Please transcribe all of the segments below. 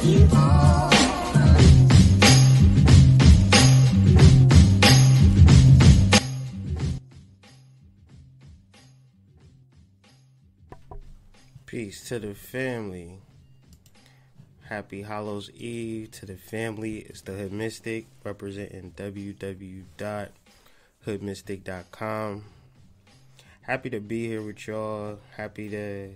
Peace to the family. Happy Hallows Eve to the family. It's the Hoodmystic representing www.hoodmystic.com. Happy to be here with y'all. Happy to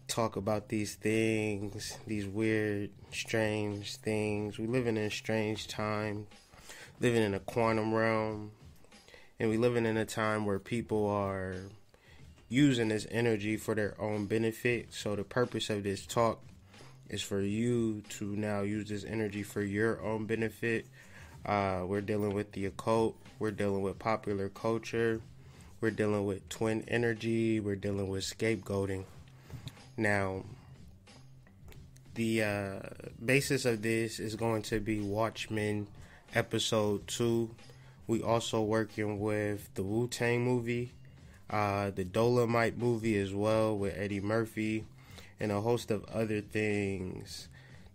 talk about these things, these weird, strange things. We living in a strange time, living in a quantum realm, and we living in a time where people are using this energy for their own benefit. So the purpose of this talk is for you to now use this energy for your own benefit. We're dealing with the occult. We're dealing with popular culture. We're dealing with twin energy. We're dealing with scapegoating. Now, the basis of this is going to be Watchmen episode 2. We also working with the Wu-Tang movie, the Dolemite movie as well with Eddie Murphy, and a host of other things.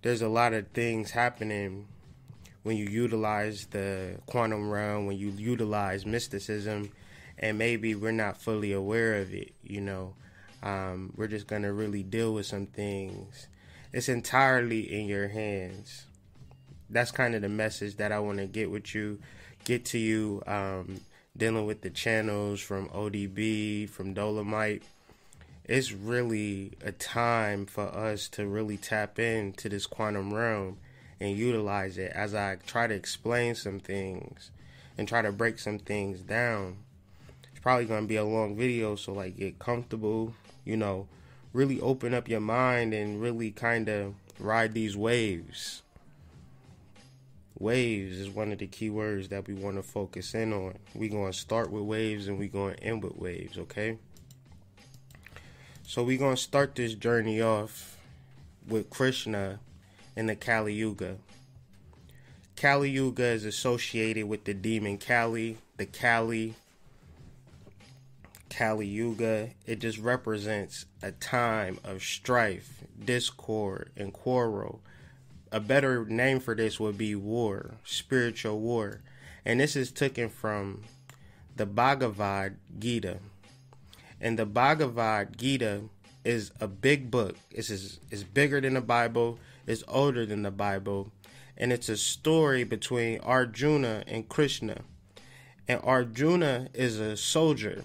There's a lot of things happening when you utilize the quantum realm, when you utilize mysticism, and maybe we're not fully aware of it, you know. We're just going to really deal with some things. It's entirely in your hands. That's kind of the message that I want to get to you, dealing with the channels from ODB, from Dolemite. It's really a time for us to really tap into this quantum realm and utilize it as I try to explain some things and try to break some things down. It's probably going to be a long video, so like get comfortable, you know, really open up your mind and really kind of ride these waves. Waves is one of the key words that we want to focus in on. We're going to start with waves and we're going to end with waves, okay? So we're going to start this journey off with Krishna and the Kali Yuga. Kali Yuga is associated with the demon Kali, the Kali Yuga. It just represents a time of strife, discord, and quarrel. A better name for this would be war, spiritual war. And this is taken from the Bhagavad Gita. And the Bhagavad Gita is a big book. It's bigger than the Bible. It's older than the Bible. And it's a story between Arjuna and Krishna. And Arjuna is a soldier.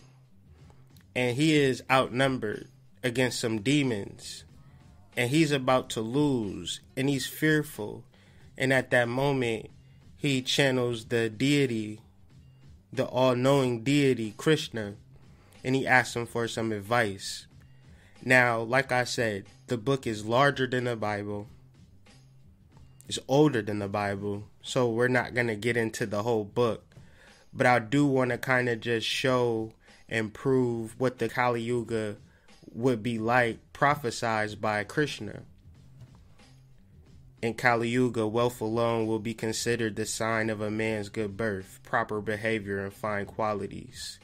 And he is outnumbered against some demons. And he's about to lose, and he's fearful. And at that moment, he channels the deity, the all-knowing deity, Krishna, and he asks him for some advice. Now, like I said, the book is larger than the Bible. It's older than the Bible, so we're not going to get into the whole book. But I do want to kind of just show and prove what the Kali Yuga would be like, prophesied by Krishna. In Kali Yuga, wealth alone will be considered the sign of a man's good birth, proper behavior, and fine qualities.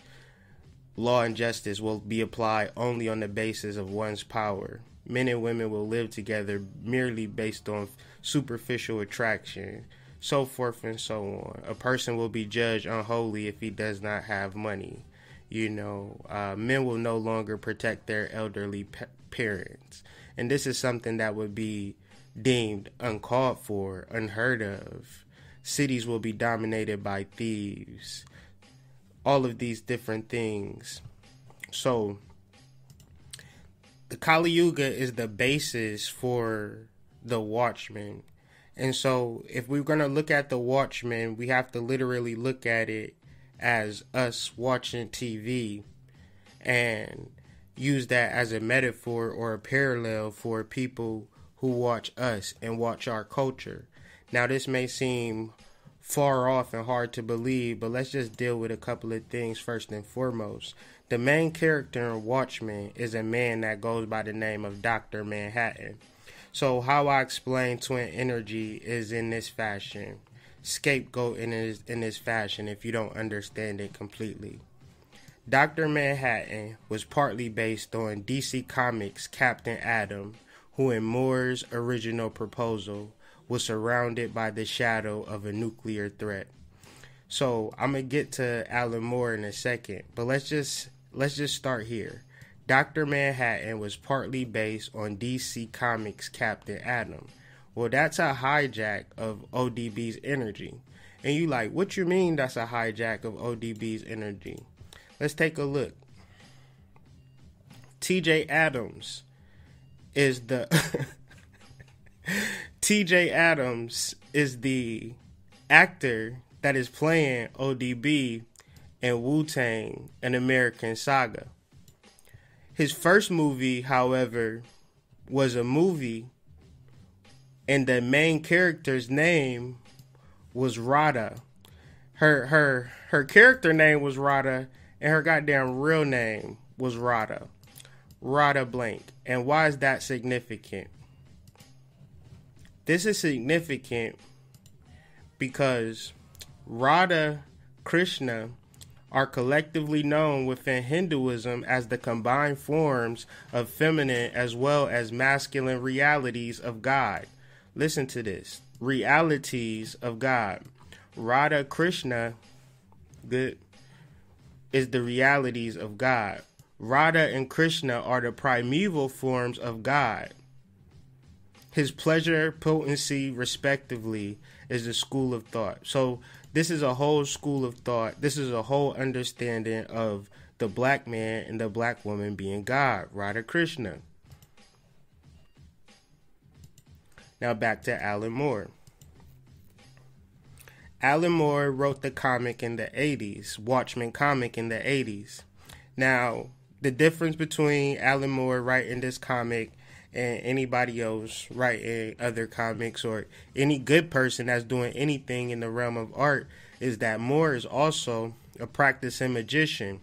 Law and justice will be applied only on the basis of one's power. Men and women will live together merely based on superficial attraction, so forth and so on. A person will be judged unholy if he does not have money. You know, men will no longer protect their elderly parents. And this is something that would be deemed uncalled for, unheard of. Cities will be dominated by thieves. All of these different things. So, the Kali Yuga is the basis for the Watchmen. And so, if we're going to look at the Watchmen, we have to literally look at it as us watching TV and use that as a metaphor or a parallel for people who watch us and watch our culture. Now, this may seem far off and hard to believe, but let's just deal with a couple of things first and foremost. The main character in Watchmen is a man that goes by the name of Dr. Manhattan. So how I explain twin energy is in this fashion. Scapegoat in this fashion if you don't understand it completely. Dr. Manhattan was partly based on DC Comics' Captain Atom, who in Moore's original proposal was surrounded by the shadow of a nuclear threat. So I'm gonna get to Alan Moore in a second, but let's just start here. Dr. Manhattan was partly based on DC Comics' Captain Atom. Well, that's a hijack of ODB's energy. And you like, what you mean that's a hijack of ODB's energy? Let's take a look. TJ Adams is the TJ Adams is the actor that is playing ODB in Wu-Tang: An American Saga. His first movie, however, was a movie and the main character's name was Rada. Her character name was Rada and her goddamn real name was Rada. Rada blank. And why is that significant? This is significant because Radha, Krishna are collectively known within Hinduism as the combined forms of feminine as well as masculine realities of God. Listen to this. Realities of God. Radha Krishna, good, is the realities of God. Radha and Krishna are the primeval forms of God. His pleasure, potency, respectively, is the school of thought. So this is a whole school of thought. This is a whole understanding of the black man and the black woman being God, Radha Krishna. Now back to Alan Moore. Alan Moore wrote the comic in the 80s, Watchmen comic in the 80s. Now, the difference between Alan Moore writing this comic and anybody else writing other comics or any good person that's doing anything in the realm of art is that Moore is also a practicing magician,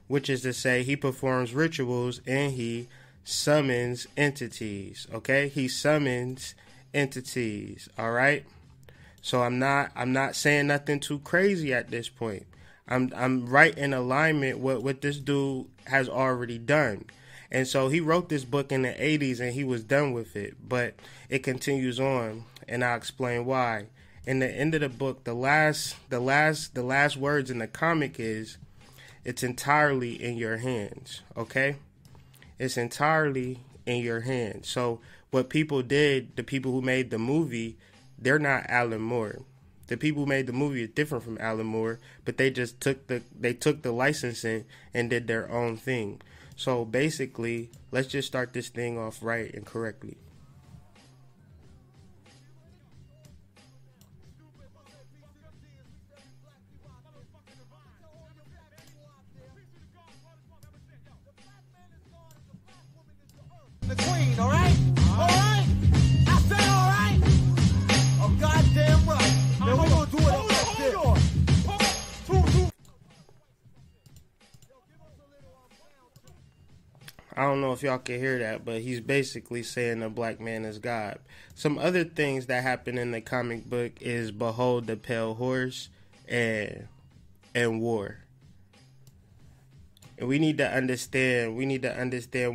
which is to say he performs rituals and he summons entities, okay? He summons entities, all right? So I'm not saying nothing too crazy at this point. I'm right in alignment with what this dude has already done. And so he wrote this book in the 80s and he was done with it, but it continues on and I'll explain why. In the end of the book, the last words in the comic is, it's entirely in your hands, okay? It's entirely in your hands. So what people did, the people who made the movie, they're not Alan Moore. The people who made the movie are different from Alan Moore, but they just took the licensing and did their own thing. So basically, let's just start this thing off right and correctly. The queen, all right? All right? I said all right? Oh, goddamn right. Now we're going to do it up like this. I don't know if y'all can hear that, but he's basically saying the black man is God. Some other things that happen in the comic book is Behold the Pale Horse and War. And we need to understand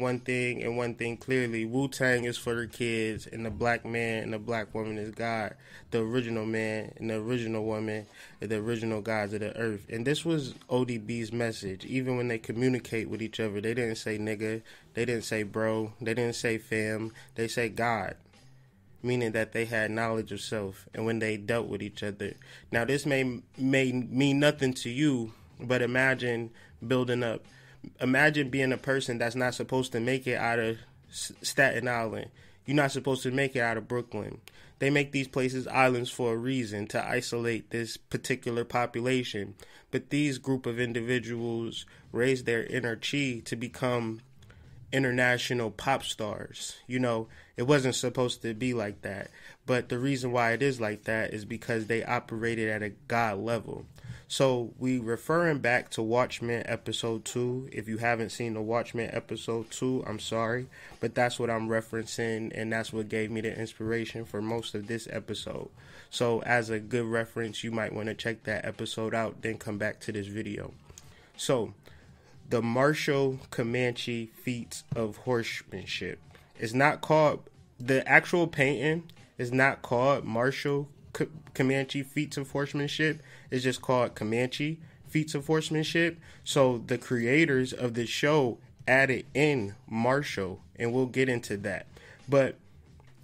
one thing and one thing clearly. Wu-Tang is for the kids, and the black man and the black woman is God. The original man and the original woman are the original gods of the earth. And this was ODB's message. Even when they communicate with each other, they didn't say nigga, they didn't say bro, they didn't say fam, they say God. Meaning that they had knowledge of self and when they dealt with each other. Now this may mean nothing to you, but imagine building up. Imagine being a person that's not supposed to make it out of Staten Island. You're not supposed to make it out of Brooklyn. They make these places islands for a reason, to isolate this particular population. But these group of individuals raise their inner chi to become international pop stars. You know, it wasn't supposed to be like that. But the reason why it is like that is because they operated at a God level. So we referring back to Watchmen episode 2. If you haven't seen the Watchmen episode 2, I'm sorry. But that's what I'm referencing, and that's what gave me the inspiration for most of this episode. So as a good reference, you might want to check that episode out, then come back to this video. So, the martial Comanche feats of horsemanship. It's not called the actual painting is not called martial Comanche feats of horsemanship. It's just called Comanche feats of horsemanship. So the creators of the show added in martial, and we'll get into that. But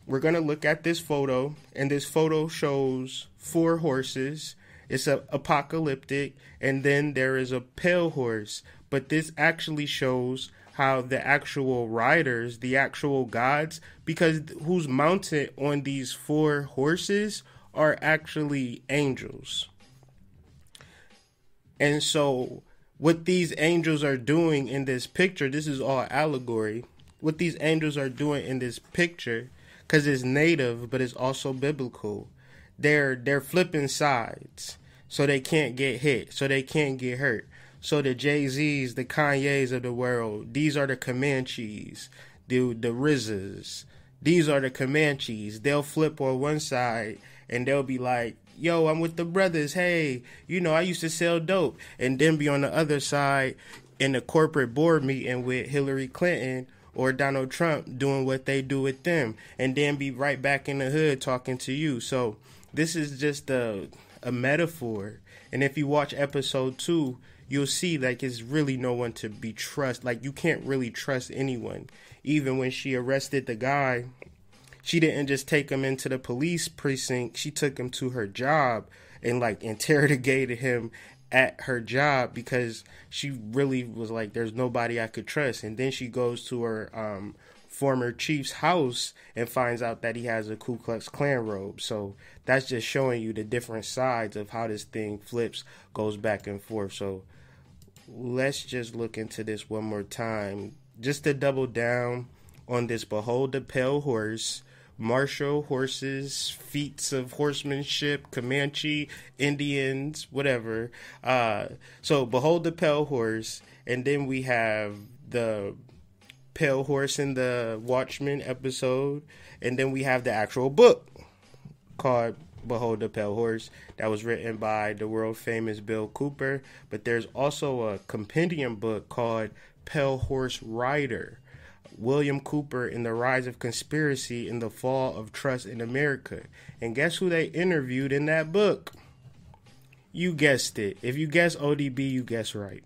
we're going to look at this photo, and this photo shows 4 horses. It's apocalyptic, and then there is a pale horse. But this actually shows how the actual riders, the actual gods, because who's mounted on these 4 horses are actually angels. And so what these angels are doing in this picture, this is all allegory. What these angels are doing in this picture, because it's native, but it's also biblical, they're flipping sides so they can't get hit, so they can't get hurt. So the Jay-Z's, the Kanye's of the world, these are the Comanches, the RZAs. These are the Comanches. They'll flip on one side and they'll be like, yo, I'm with the brothers. Hey, you know, I used to sell dope. And then be on the other side in the corporate board meeting with Hillary Clinton or Donald Trump doing what they do with them. And then be right back in the hood talking to you. So this is just a metaphor. And if you watch episode 2, you'll see like it's really no one to be trust. Like you can't really trust anyone. Even when she arrested the guy, she didn't just take him into the police precinct. She took him to her job and like interrogated him at her job because she really was like, there's nobody I could trust. And then she goes to her former chief's house and finds out that he has a Ku Klux Klan robe. So that's just showing you the different sides of how this thing flips, goes back and forth. So let's just look into this one more time, just to double down on this. Behold the pale horse, martial horses, feats of horsemanship, Comanche, Indians, whatever. So behold the pale horse, and then we have the pale horse in the Watchmen episode, and then we have the actual book called Behold the Pale Horse that was written by the world famous Bill Cooper. But there's also a compendium book called Pale Horse Rider, William Cooper in the Rise of Conspiracy and the Fall of Trust in America. And guess who they interviewed in that book? You guessed it. If you guess ODB, you guess right.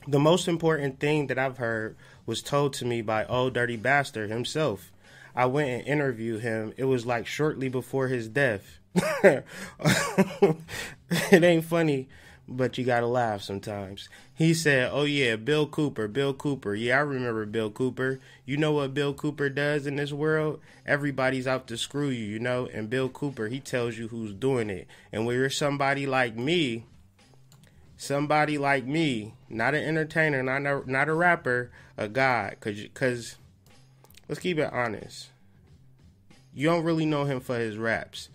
The most important thing that I've heard was told to me by Old Dirty Bastard himself. I went and interviewed him. It was like shortly before his death. It ain't funny, but you gotta laugh sometimes. He said, oh yeah, Bill Cooper. Yeah, I remember Bill Cooper. You know what Bill Cooper does in this world? Everybody's out to screw you, you know? And Bill Cooper, he tells you who's doing it. And when you're somebody like me, not an entertainer, not a rapper, a god, because let's keep it honest. You don't really know him for his raps.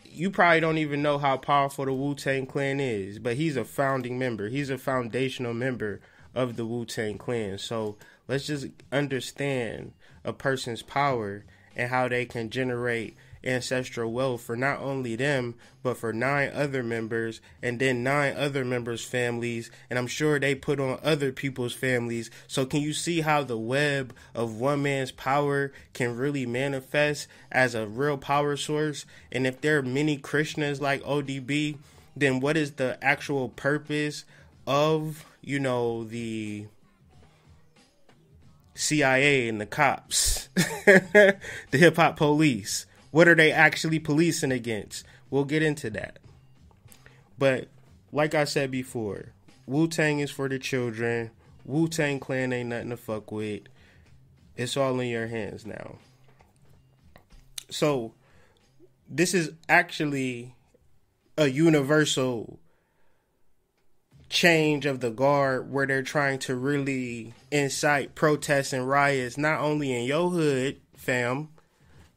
You probably don't even know how powerful the Wu-Tang Clan is, but he's a founding member. He's a foundational member of the Wu-Tang Clan. So let's just understand a person's power and how they can generate ancestral wealth for not only them, but for 9 other members, and then 9 other members' families, and I'm sure they put on other people's families. So can you see how the web of one man's power can really manifest as a real power source? And if there are many Krishnas like ODB, then what is the actual purpose of, you know, the CIA and the cops, the hip-hop police? What are they actually policing against? We'll get into that. But like I said before, Wu-Tang is for the children. Wu-Tang Clan ain't nothing to fuck with. It's all in your hands now. So this is actually a universal change of the guard where they're trying to really incite protests and riots, not only in your hood, fam,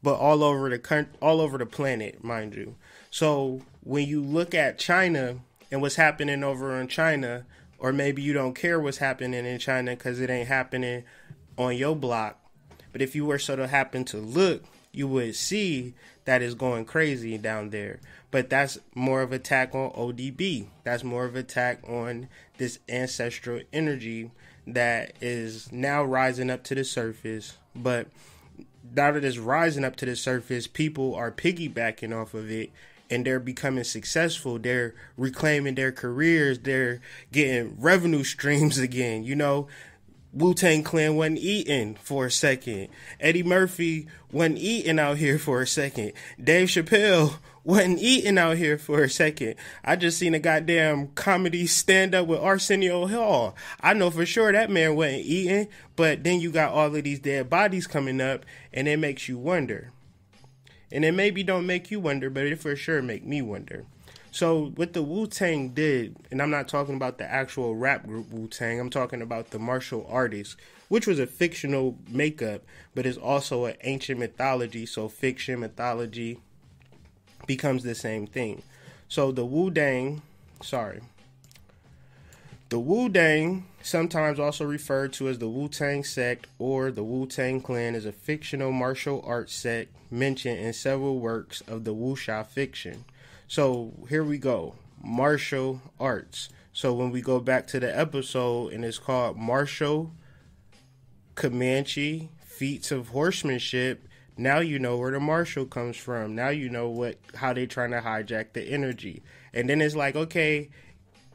but all over the planet, mind you. So when you look at China and what's happening over in China, or maybe you don't care what's happening in China because it ain't happening on your block, but if you were so to happen to look, you would see that it's going crazy down there. But that's more of an attack on ODB. That's more of an attack on this ancestral energy that is now rising up to the surface. But now that it's rising up to the surface, people are piggybacking off of it, and they're becoming successful. They're reclaiming their careers. They're getting revenue streams again. You know, Wu-Tang Clan wasn't eating for a second. Eddie Murphy wasn't eating out here for a second. Dave Chappelle wasn't eating out here for a second. I just seen a goddamn comedy stand-up with Arsenio Hall. I know for sure that man wasn't eating, but then you got all of these dead bodies coming up, and it makes you wonder. And it maybe don't make you wonder, but it for sure make me wonder. So what the Wu-Tang did, and I'm not talking about the actual rap group Wu-Tang, I'm talking about the martial artists, which was a fictional makeup, but is also an ancient mythology, so fiction, mythology becomes the same thing. So the Wu-Tang, sometimes also referred to as the Wu-Tang sect or the Wu-Tang Clan, is a fictional martial arts sect mentioned in several works of the wuxia fiction. So here we go, martial arts. So when we go back to the episode, and it's called Martial Comanche Feats of Horsemanship, now you know where the martial comes from. Now you know how they trying to hijack the energy. And then it's like, okay,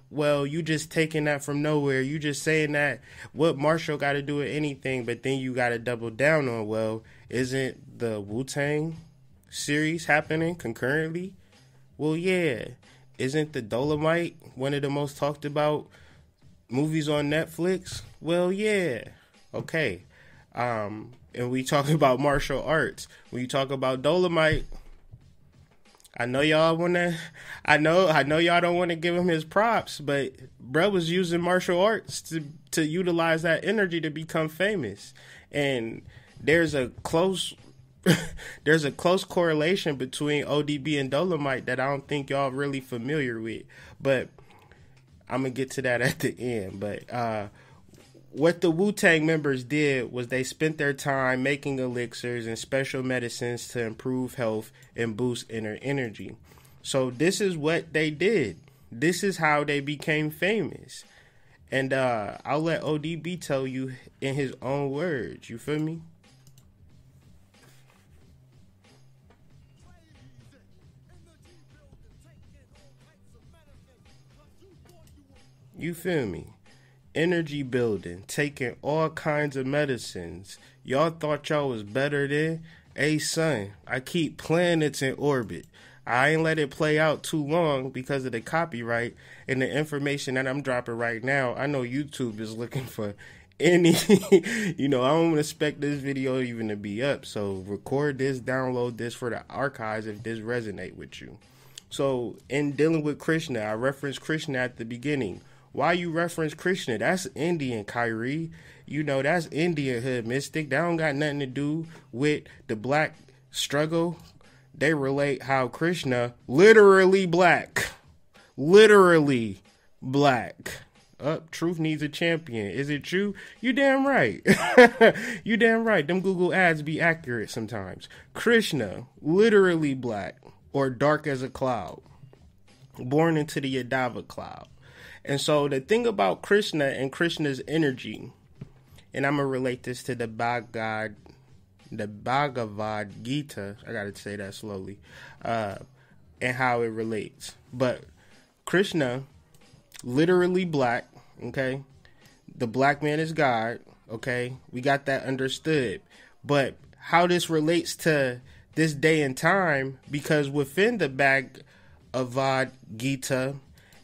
well, you just taking that from nowhere. You just saying that what martial got to do with anything, but then you got to double down on, well, isn't the Wu-Tang series happening concurrently? Well, yeah. Isn't the Dolemite one of the most talked about movies on Netflix? Well, yeah. Okay. And we talking about martial arts. When you talk about Dolemite, I know y'all don't want to give him his props, but bro was using martial arts to utilize that energy to become famous. And there's a close correlation between ODB and Dolemite that I don't think y'all really familiar with, but I'm gonna get to that at the end. But what the Wu-Tang members did was they spent their time making elixirs and special medicines to improve health and boost inner energy. So this is what they did. This is how they became famous. And I'll let ODB tell you in his own words. You feel me? You feel me? Energy building, taking all kinds of medicines. Y'all thought y'all was better than? Hey, son, I keep planets in orbit. I ain't let it play out too long because of the copyright and the information that I'm dropping right now. I know YouTube is looking for any, I don't expect this video even to be up. So record this, download this for the archives if this resonate with you. So in dealing with Krishna, I referenced Krishna at the beginning. Why you reference Krishna? That's Indian, Kyrie. That's Indian Hoodmystic. That don't got nothing to do with the black struggle. They relate how Krishna literally black. Literally black. Truth needs a champion. Is it true? You damn right. You damn right. Them Google ads be accurate sometimes. Krishna, literally black or dark as a cloud. Born into the Yadava cloud. And so the thing about Krishna and Krishna's energy, and I'm going to relate this to the Bhagavad Gita, I got to say that slowly, and how it relates. But Krishna, literally black, okay? The black man is God, okay? We got that understood. But how this relates to this day and time, because within the Bhagavad Gita,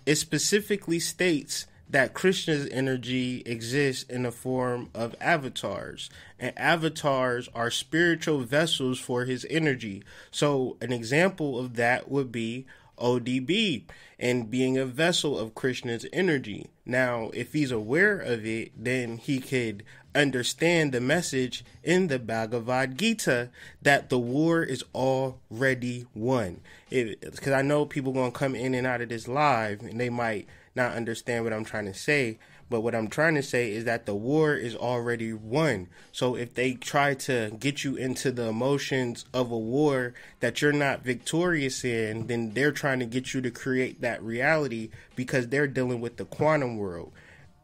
it specifically states that Krishna's energy exists in the form of avatars. And avatars are spiritual vessels for his energy. So an example of that would be ODB and being a vessel of Krishna's energy. Now, if he's aware of it, then he could understand the message in the Bhagavad Gita that the war is already won. Because I know people going to come in and out of this live and they might not understand what I'm trying to say. But what I'm trying to say is that the war is already won. So if they try to get you into the emotions of a war that you're not victorious in, then they're trying to get you to create that reality because they're dealing with the quantum world.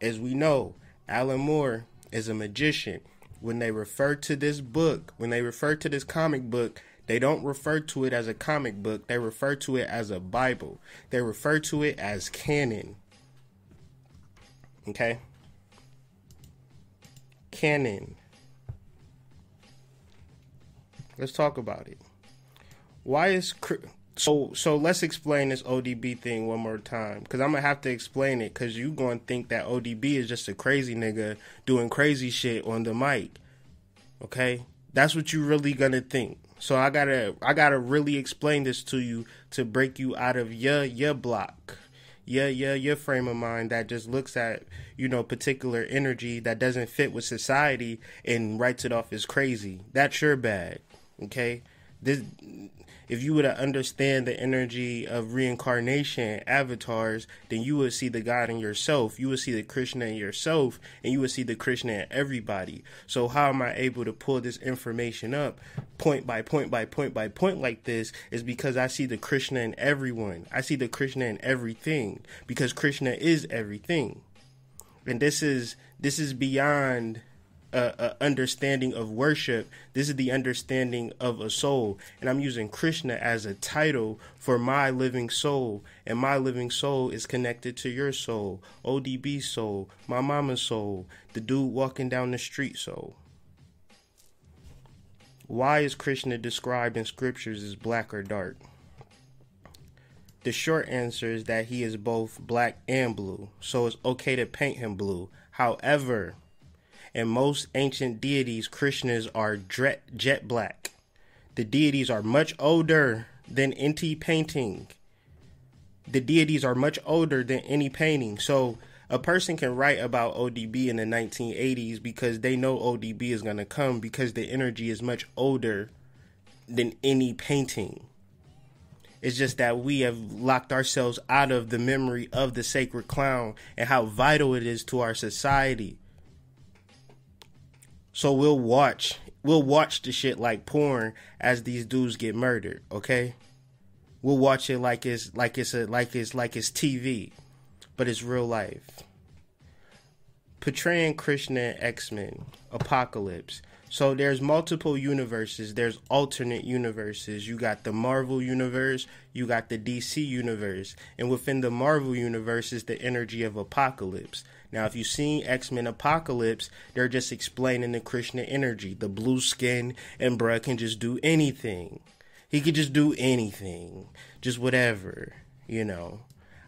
As we know, Alan Moore is a magician. When they refer to this book, when they refer to this comic book, they don't refer to it as a comic book. They refer to it as a Bible. They refer to it as canon. Okay? Canon. Let's talk about it. Why is... So let's explain this ODB thing one more time, because I'm going to have to explain it, because you going to think that ODB is just a crazy nigga doing crazy shit on the mic. Okay? That's what you really going to think. So I gotta really explain this to you to break you out of your block. Your frame of mind that just looks at, particular energy that doesn't fit with society and writes it off as crazy. That's your bad. Okay? If you were to understand the energy of reincarnation, avatars, then you would see the God in yourself. You would see the Krishna in yourself, and you would see the Krishna in everybody. So how am I able to pull this information up point by point by point by point like this is because I see the Krishna in everyone. I see the Krishna in everything, because Krishna is everything. And this is beyond understanding of worship. This is the understanding of a soul, and I'm using Krishna as a title for my living soul, and my living soul is connected to your soul, ODB soul, my mama's soul, the dude walking down the street soul. Why is Krishna described in scriptures as black or dark? The short answer is that he is both black and blue, so it's okay to paint him blue. However, in most ancient deities, Krishnas are jet black. The deities are much older than any painting. The deities are much older than any painting. So a person can write about ODB in the 1980s because they know ODB is going to come, because the energy is much older than any painting. It's just that we have locked ourselves out of the memory of the sacred clown and how vital it is to our society. So we'll watch the shit like porn as these dudes get murdered, okay? We'll watch it like it's TV, but it's real life. Portraying Krishna in X-Men, Apocalypse. So there's multiple universes, there's alternate universes. You got the Marvel universe, you got the DC universe, and within the Marvel universe is the energy of Apocalypse. Now, if you've seen X-Men Apocalypse, they're just explaining the Krishna energy, the blue skin, and bruh can just do anything. He could just do anything, just whatever,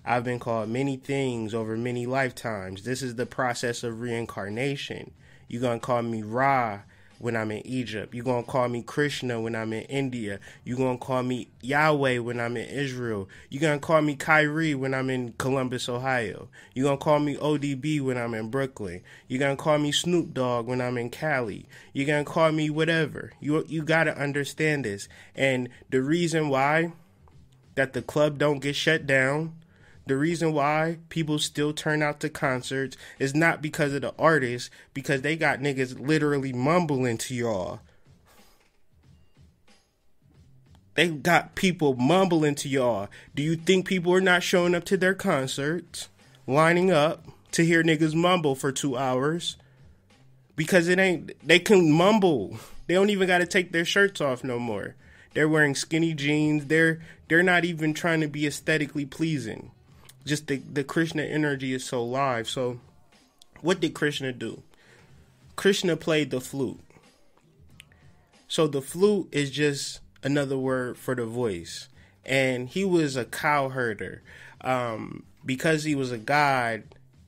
I've been called many things over many lifetimes. This is the process of reincarnation. You're going to call me Ra when I'm in Egypt. You're going to call me Krishna when I'm in India. You're going to call me Yahweh when I'm in Israel. You're going to call me Kyrie when I'm in Columbus, Ohio. You're going to call me ODB when I'm in Brooklyn. You're going to call me Snoop Dogg when I'm in Cali. You're going to call me whatever. You got to understand this. And the reason why that the club don't get shut down, the reason why people still turn out to concerts is not because of the artists, because they got niggas literally mumbling to y'all. They got people mumbling to y'all. Do you think people are not showing up to their concerts, lining up to hear niggas mumble for 2 hours? Because they can mumble. They don't even got to take their shirts off no more. They're wearing skinny jeans. They're not even trying to be aesthetically pleasing. Just the Krishna energy is so live. So what did Krishna do? Krishna played the flute. So the flute is just another word for the voice. And he was a cow herder. Because he was a god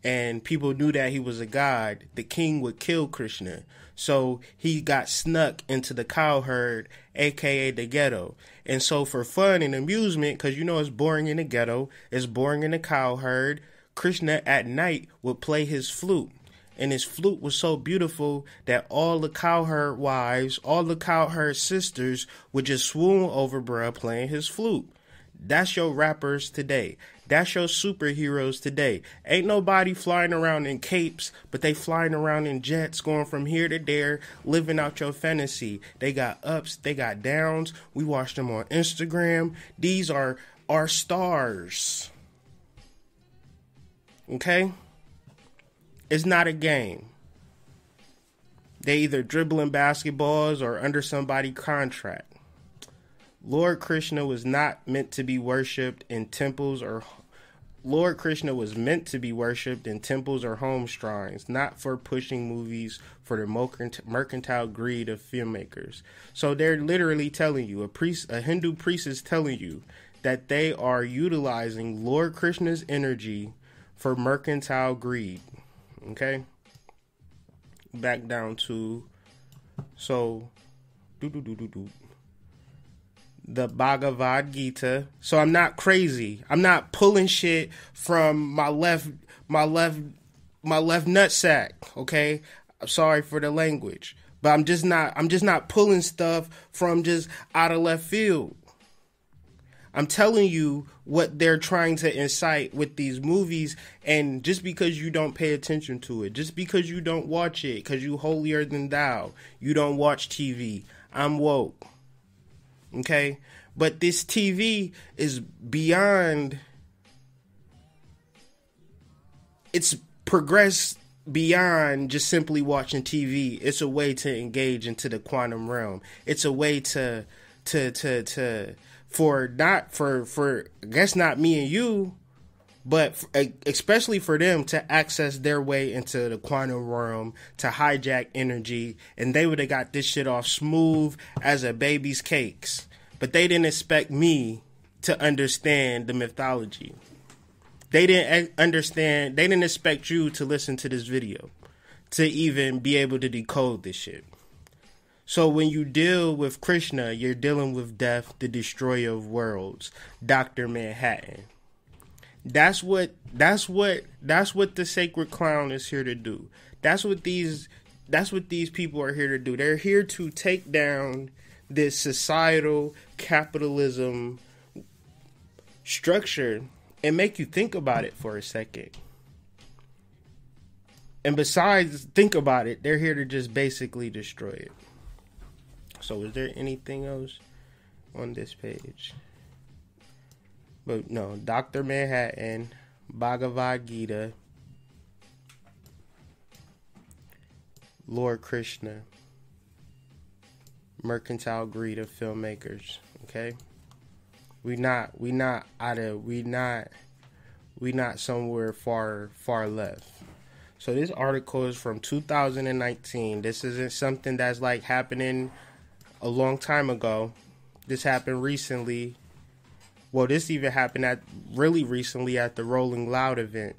and people knew that he was a god, the king would kill Krishna. So he got snuck into the cow herd, aka the ghetto. And so for fun and amusement, because it's boring in the ghetto, it's boring in the cow herd, Krishna at night would play his flute. And his flute was so beautiful that all the cow herd wives, all the cow herd sisters would just swoon over bruh playing his flute. That's your rappers today. That's your superheroes today. Ain't nobody flying around in capes, but they flying around in jets, going from here to there, living out your fantasy. They got ups, they got downs. We watch them on Instagram. These are our stars. Okay? It's not a game. They either dribbling basketballs or under somebody's contract. Lord Krishna was not meant to be worshipped in temples or Lord Krishna was meant to be worshipped in temples or home shrines, not for pushing movies for the mercantile greed of filmmakers. So they're literally telling you, a Hindu priest is telling you that they are utilizing Lord Krishna's energy for mercantile greed. Okay? Back down to, the Bhagavad Gita. So I'm not crazy. I'm not pulling shit from my left nutsack. Okay, I'm sorry for the language, but I'm just not pulling stuff from just out of left field. I'm telling you what they're trying to incite with these movies, and just because you don't pay attention to it, just because you don't watch it, because you holier than thou, you don't watch TV. I'm woke. Okay, but this TV is beyond, it's progressed beyond just simply watching TV. It's a way to engage into the quantum realm. It's a way to I guess not me and you, but especially for them to access their way into the quantum realm, to hijack energy, and they would have got this shit off smooth as a baby's cakes. But they didn't expect me to understand the mythology. They didn't understand, they didn't expect you to listen to this video, to even be able to decode this shit. So when you deal with Krishna, you're dealing with death, the destroyer of worlds, Dr. Manhattan. That's what the sacred clown is here to do. That's what these people are here to do. They're here to take down this societal capitalism structure and make you think about it for a second. And besides think about it, they're here to just basically destroy it. So is there anything else on this page? But no, Dr. Manhattan, Bhagavad Gita, Lord Krishna, mercantile greed of filmmakers. Okay, we not somewhere far left. So this article is from 2019. This isn't something that's like happening a long time ago. This happened recently. Well, this even happened really recently at the Rolling Loud event.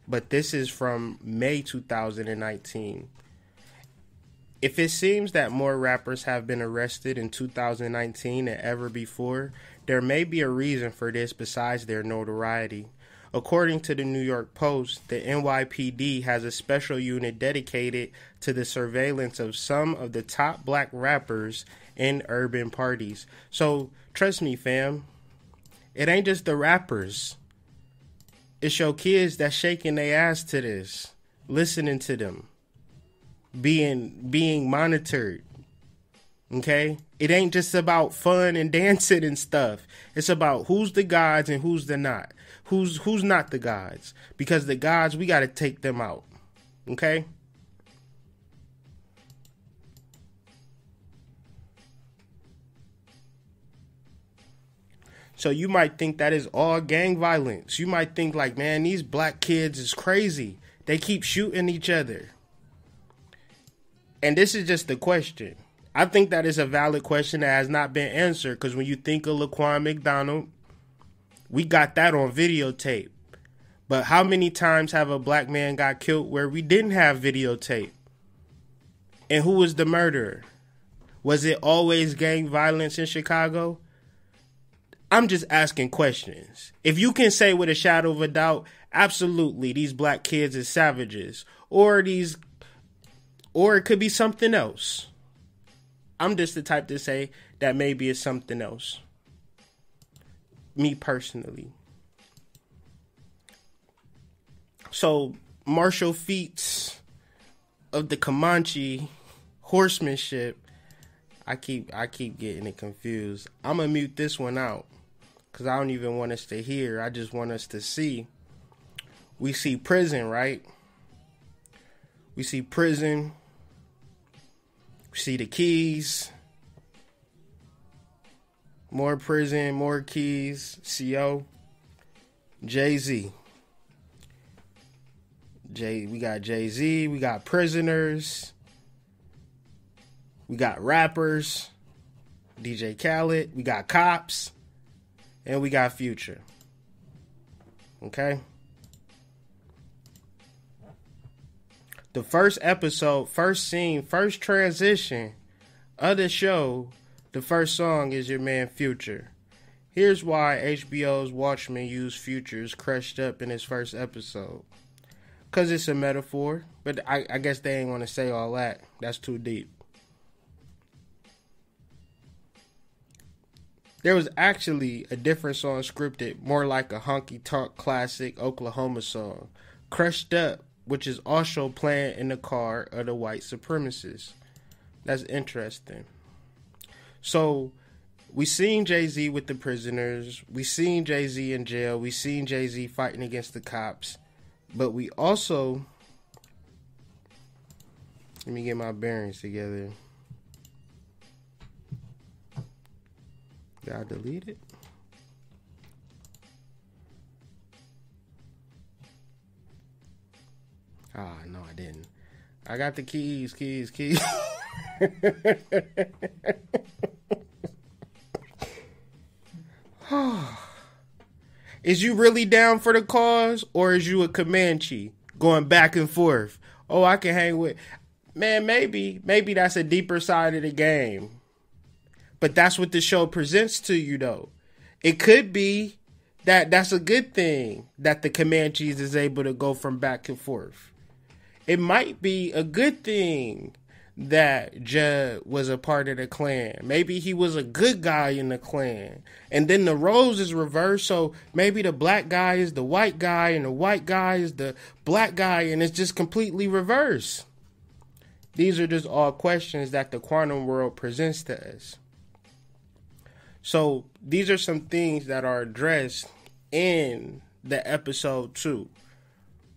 But this is from May 2019. If it seems that more rappers have been arrested in 2019 than ever before, there may be a reason for this besides their notoriety. According to the New York Post, the NYPD has a special unit dedicated to the surveillance of some of the top black rappers in urban parties. So, trust me, fam, it ain't just the rappers. It's your kids that's shaking their ass to this, listening to them, being monitored. Okay? It ain't just about fun and dancing and stuff. It's about who's the gods and who's the not. Who's not the gods. Because the gods, we got to take them out. Okay? So you might think that is all gang violence. You might think like, man, these black kids is crazy. They keep shooting each other. And this is just the question. I think that is a valid question that has not been answered, because when you think of Laquan McDonald, we got that on videotape. But how many times have a black man got killed where we didn't have videotape? And who was the murderer? Was it always gang violence in Chicago? I'm just asking questions. If you can say with a shadow of a doubt, absolutely, these black kids are savages, or it could be something else. I'm just the type to say that maybe it's something else. Me personally. So, martial feats of the Comanche horsemanship, I keep getting it confused. I'm gonna mute this one out, because I don't even want us to hear. I just want us to see. We see prison, right? We see prison. We see the keys. More prison, more keys. CO. Jay-Z. We got Jay-Z. We got prisoners. We got rappers. DJ Khaled. We got cops. And we got Future. Okay? The first episode, first scene, first transition of the show, the first song is your man Future. Here's why HBO's Watchmen used Future's Crushed Up in his first episode. Because it's a metaphor, but I guess they ain't want to say all that. That's too deep. There was actually a different song scripted, more like a honky-tonk classic Oklahoma song, Crushed Up, which is also playing in the car of the white supremacists. That's interesting. So, we seen Jay-Z with the prisoners. We seen Jay-Z in jail. We seen Jay-Z fighting against the cops. But we also... Let me get my bearings together. Did I delete it? Ah, no, I didn't. I got the keys. Is you really down for the cause, or is you a Comanche going back and forth? Oh, I can hang with... Man, maybe that's a deeper side of the game. But that's what the show presents to you, though. It could be that's a good thing that the Comanches is able to go from back and forth. It might be a good thing that Judd was a part of the Klan. Maybe he was a good guy in the Klan. And then the roles is reversed, so maybe the black guy is the white guy and the white guy is the black guy, and it's just completely reversed. These are just all questions that the quantum world presents to us. So these are some things that are addressed in the episode 2.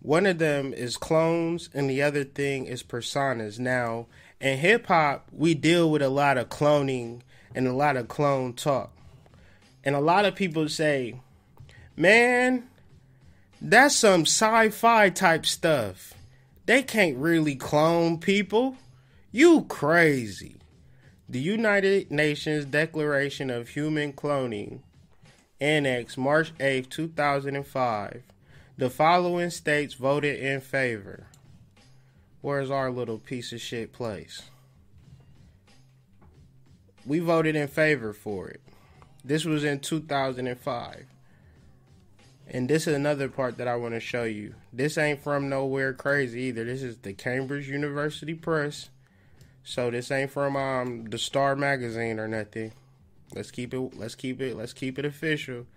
One of them is clones, and the other thing is personas. Now, in hip-hop, we deal with a lot of cloning and a lot of clone talk. And a lot of people say, man, that's some sci-fi type stuff. They can't really clone people. You crazy. The United Nations Declaration of Human Cloning, Annex, March 8, 2005. The following states voted in favor. Where's our little piece of shit place? We voted in favor for it. This was in 2005. And this is another part that I want to show you. This ain't from nowhere crazy either. This is the Cambridge University Press. So this ain't from the Star magazine or nothing. Let's keep it official.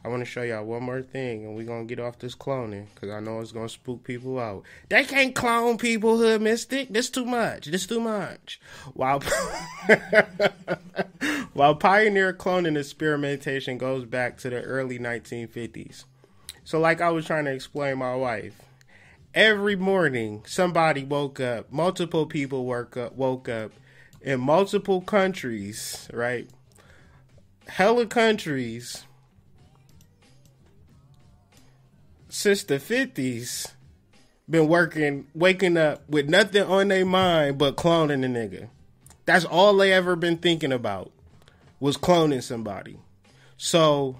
I want to show y'all one more thing, and we're going to get off this cloning, because I know it's going to spook people out. They can't clone people, Hoodmystic. This too much. While pioneer cloning experimentation goes back to the early 1950s. So like I was trying to explain my wife, every morning somebody woke up, multiple people woke up in multiple countries, right? Hella countries since the 50s been waking up with nothing on their mind but cloning a nigga. That's all they ever been thinking about, was cloning somebody. So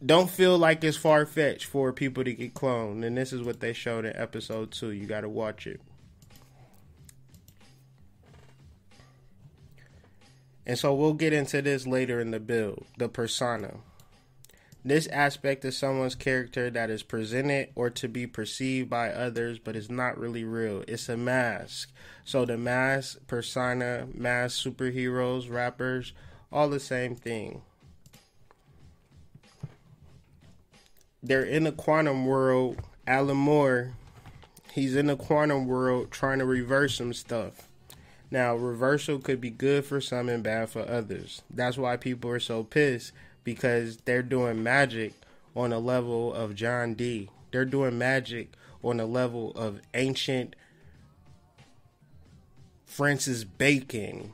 don't feel like it's far-fetched for people to get cloned. And this is what they showed in episode 2. You got to watch it. And so we'll get into this later in the build, the persona. This aspect of someone's character that is presented or to be perceived by others, but is not really real. It's a mask. So the mask, persona, mask, superheroes, rappers, all the same thing. They're in the quantum world. Alan Moore, he's in the quantum world trying to reverse some stuff. Now, reversal could be good for some and bad for others. That's why people are so pissed, because they're doing magic on a level of John D. They're doing magic on the level of ancient Francis Bacon,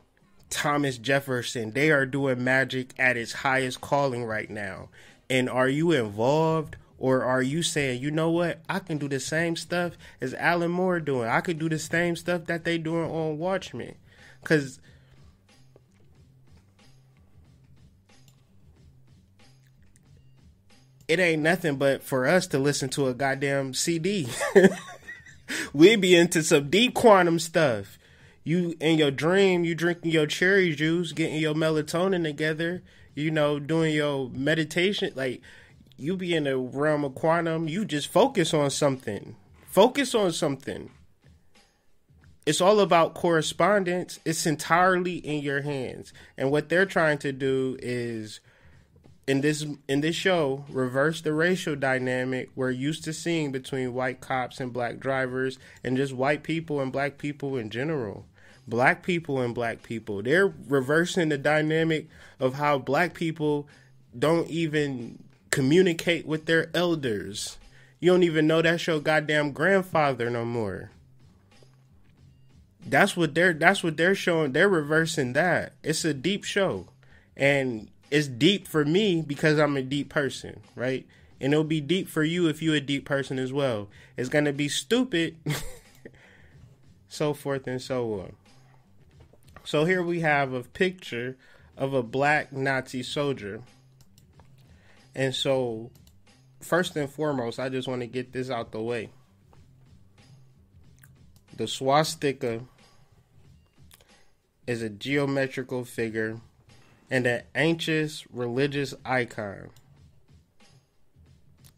Thomas Jefferson. They are doing magic at its highest calling right now. And are you involved, or are you saying, you know what, I can do the same stuff as Alan Moore doing. I could do the same stuff that they doing on Watchmen. Because it ain't nothing but for us to listen to a goddamn CD. We be into some deep quantum stuff. You, in your dream, you drinking your cherry juice, getting your melatonin together, you know, doing your meditation. Like, you be in the realm of quantum, you just focus on something. Focus on something. It's all about correspondence. It's entirely in your hands. And what they're trying to do is, in this show, reverse the racial dynamic we're used to seeing between white cops and black drivers, and just white people and black people in general. Black people and black people. They're reversing the dynamic of how black people don't even communicate with their elders. You don't even know that's your goddamn grandfather no more. That's what they're showing. They're reversing that. It's a deep show. And it's deep for me because I'm a deep person, right? And it'll be deep for you if you're a deep person as well. It's going to be stupid, so forth and so on. So here we have a picture of a black Nazi soldier. And so, first and foremost, I just want to get this out the way. The swastika is a geometrical figure and an ancient religious icon.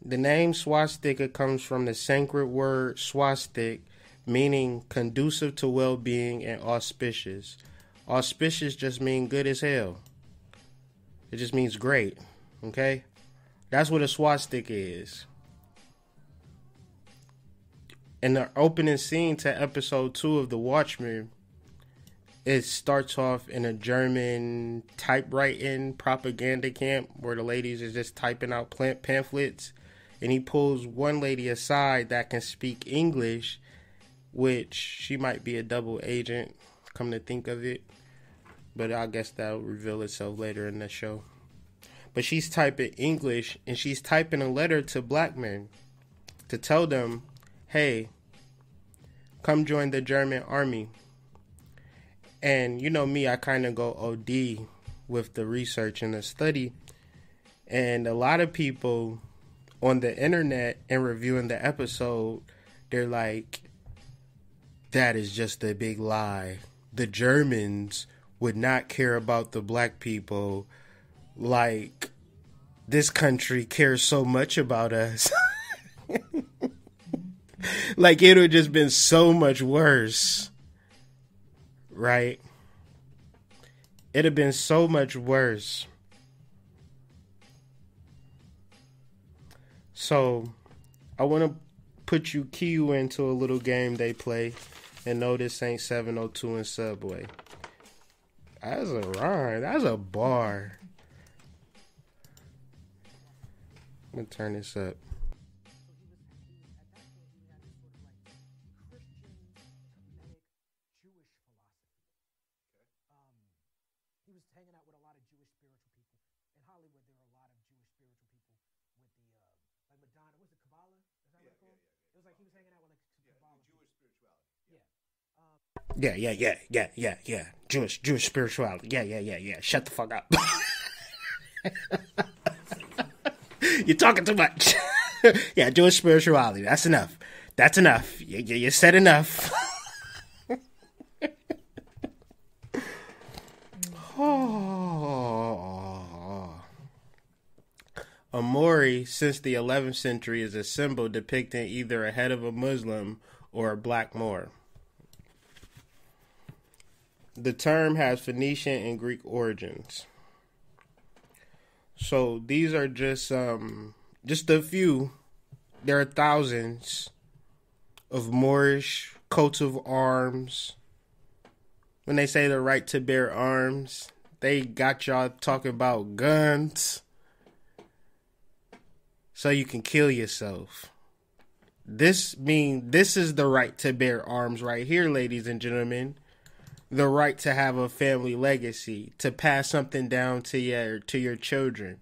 The name swastika comes from the sacred word swastik, meaning conducive to well-being and auspicious. Auspicious just means good as hell. It just means great, okay? That's what a swastika is. In the opening scene to episode 2 of The Watchmen, it starts off in a German typewriting propaganda camp where the ladies are just typing out pamphlets, and he pulls one lady aside that can speak English, which she might be a double agent, come to think of it. But I guess that'll reveal itself later in the show. But she's typing English, and she's typing a letter to black men to tell them, hey, come join the German army. And you know me, I kind of go OD with the research and the study. And a lot of people on the internet and reviewing the episode, they're like, that is just a big lie. The Germans would not care about the black people like this country cares so much about us. Like, it would have just been so much worse. Right? It'd have been so much worse. So, I want to put you into a little game they play. And no, this ain't 702 in Subway. That's a rhyme. That's a bar. I'm going to turn this up. He was hanging out with a lot of Jewish spiritual people. In Hollywood, there are a lot of Jewish spiritual people with the, like Madonna. Was it Kabbalah? Is that what it's called? It was like he was hanging out with like Kabbalah. Jewish spirituality. Yeah. Jewish spirituality. Yeah. Shut the fuck up. You're talking too much. Yeah, Jewish spirituality. That's enough. You said enough. A Mori, since the 11th century, is a symbol depicting either a head of a Muslim or a black Moor. The term has Phoenician and Greek origins. So these are just a few. There are thousands of Moorish coats of arms. When they say the right to bear arms, they got y'all talking about guns so you can kill yourself. This is the right to bear arms right here, ladies and gentlemen. The right to have a family legacy, to pass something down to your children.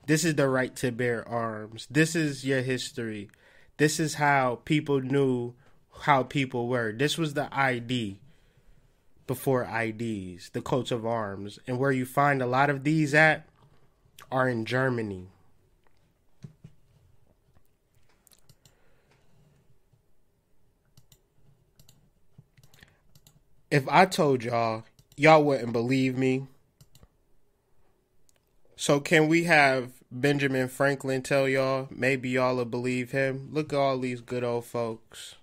This is the right to bear arms. This is your history. This is how people knew how people were. This was the ID before IDs, the coats of arms. And where you find a lot of these at are in Germany. If I told y'all, y'all wouldn't believe me. So can we have Benjamin Franklin tell y'all? Maybe y'all will believe him. Look at all these good old folks.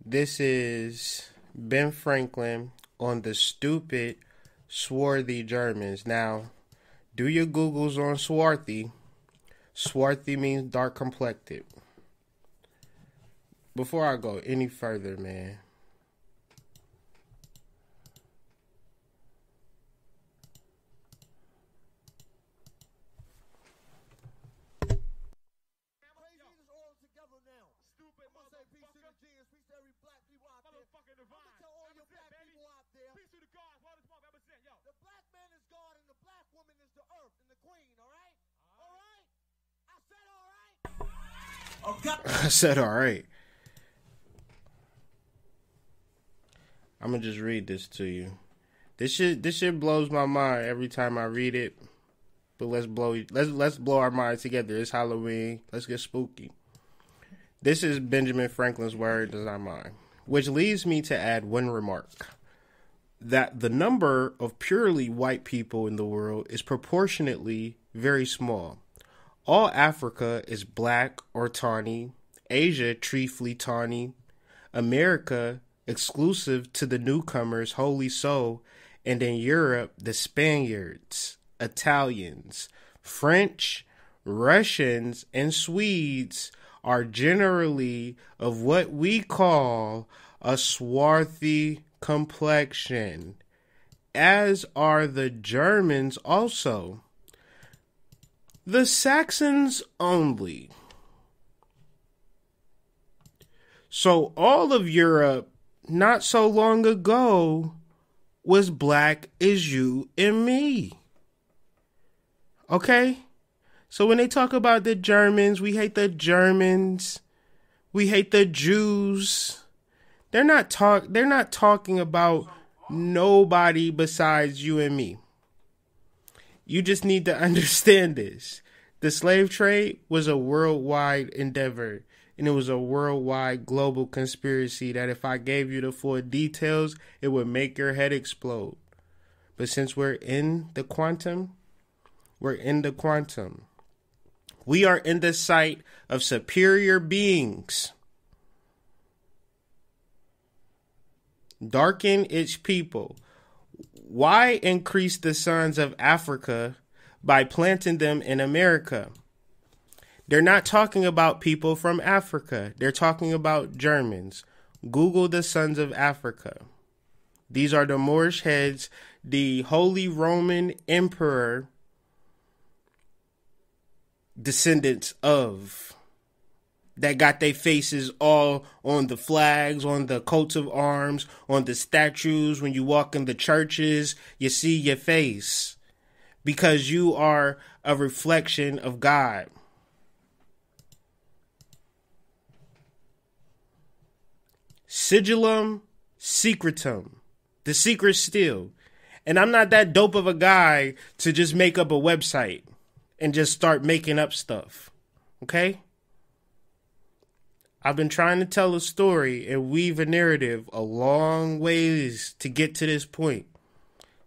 This is Ben Franklin on the stupid, swarthy Germans. Now, do your Googles on swarthy. Swarthy means dark complected. Before I go any further, man. I said, all right. I'm going to just read this to you. This shit blows my mind every time I read it. But let's blow our minds together. It's Halloween. Let's get spooky. This is Benjamin Franklin's words, not mine. Which leads me to add one remark. That the number of purely white people in the world is proportionately very small. All Africa is black or tawny, Asia chiefly tawny, America exclusive to the newcomers wholly so, and in Europe the Spaniards, Italians, French, Russians, and Swedes are generally of what we call a swarthy complexion, as are the Germans also. The Saxons only. So all of Europe, not so long ago, was black as you and me. Okay? So when they talk about the Germans, we hate the Germans, we hate the Jews. They're not talking about nobody besides you and me. You just need to understand this. The slave trade was a worldwide endeavor, and it was a worldwide global conspiracy that if I gave you the full details, it would make your head explode. But since we're in the quantum, we are in the sight of superior beings. Darken its people. Why increase the sons of Africa by planting them in America? They're not talking about people from Africa. They're talking about Germans. Google the sons of Africa. These are the Moorish heads, the Holy Roman Emperor descendants of, that got their faces all on the flags, on the coats of arms, on the statues. When you walk in the churches, you see your face because you are a reflection of God. Sigillum secretum, the secret still. And I'm not that dope of a guy to just make up a website and just start making up stuff. Okay? I've been trying to tell a story and weave a narrative a long ways to get to this point.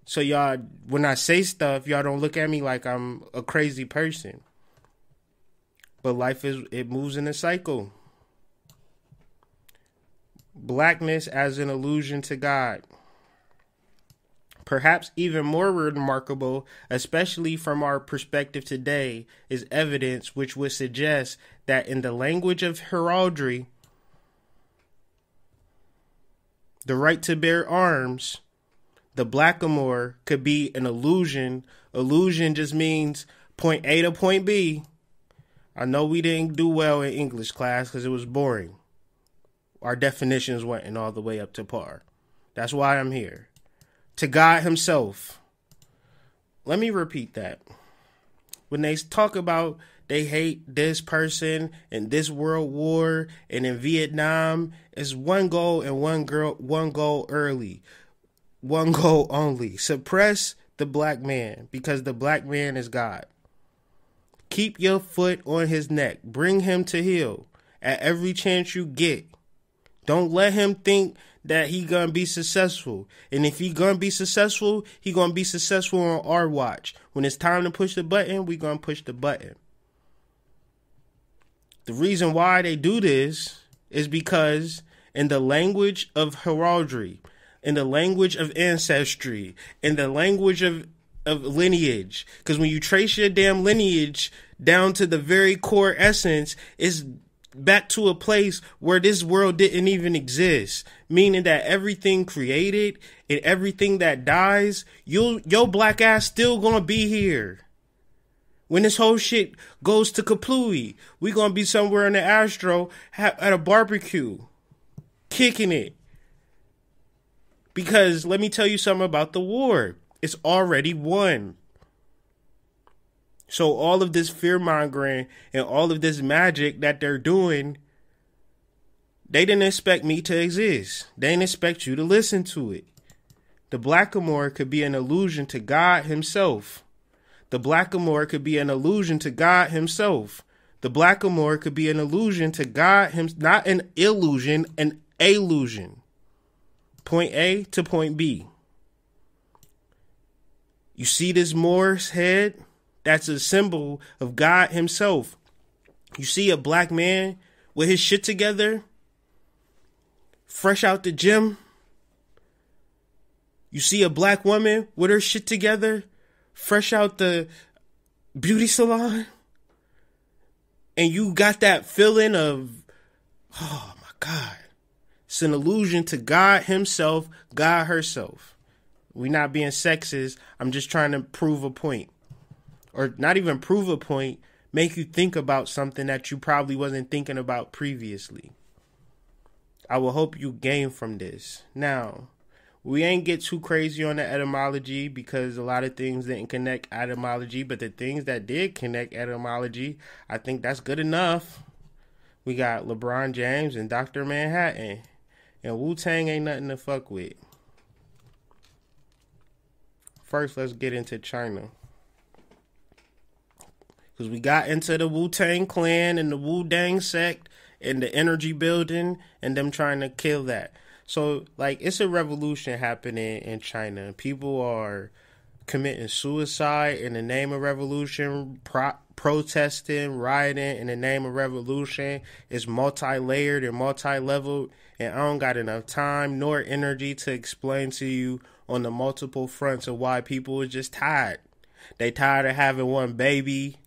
So y'all, when I say stuff, y'all don't look at me like I'm a crazy person. But life it moves in a cycle. Blackness as an allusion to God. Perhaps even more remarkable, especially from our perspective today, is evidence which would suggest that in the language of heraldry, the right to bear arms, the blackamoor could be an illusion. Illusion just means point A to point B. I know we didn't do well in English class because it was boring. Our definitions weren't all the way up to par. That's why I'm here. To God himself. Let me repeat that. When they talk about they hate this person in this world war and in Vietnam, it's one goal and one goal early. One goal only. Suppress the black man because the black man is God. Keep your foot on his neck. Bring him to heel at every chance you get. Don't let him think that he gonna be successful. And if he gonna be successful, he gonna be successful on our watch. When it's time to push the button, we gonna push the button. The reason why they do this is because in the language of heraldry, in the language of ancestry, in the language of lineage, because when you trace your damn lineage down to the very core essence, it's back to a place where this world didn't even exist, meaning that everything created and everything that dies, your black ass still gonna be here. When this whole shit goes to kaplooey, we gonna be somewhere in the astro at a barbecue, kicking it. Because let me tell you something about the war. It's already won. So all of this fear-mongering and all of this magic that they're doing, they didn't expect me to exist. They didn't expect you to listen to it. The blackamoor could be an allusion to God himself. The blackamoor could be an allusion to God himself. The blackamoor could be an allusion to God himself, not an illusion, an allusion. Point A to point B. You see this Moor's head? That's a symbol of God himself. You see a black man with his shit together, fresh out the gym. You see a black woman with her shit together, fresh out the beauty salon. And you got that feeling of, oh my God. It's an allusion to God himself, God herself. We're not being sexist. I'm just trying to prove a point. Or not even prove a point, make you think about something that you probably wasn't thinking about previously. I will hope you gain from this. Now, we ain't get too crazy on the etymology because a lot of things didn't connect etymology, but the things that did connect etymology, I think that's good enough. We got LeBron James and Dr. Manhattan. And Wu-Tang ain't nothing to fuck with. First, let's get into China. Because we got into the Wu-Tang Clan and the Wu-Dang sect and the energy building and them trying to kill that. So, like, it's a revolution happening in China. People are committing suicide in the name of revolution, protesting, rioting in the name of revolution. It's multi-layered and multi-leveled, and I don't got enough time nor energy to explain to you on the multiple fronts of why people are just tired. They tired of having one baby.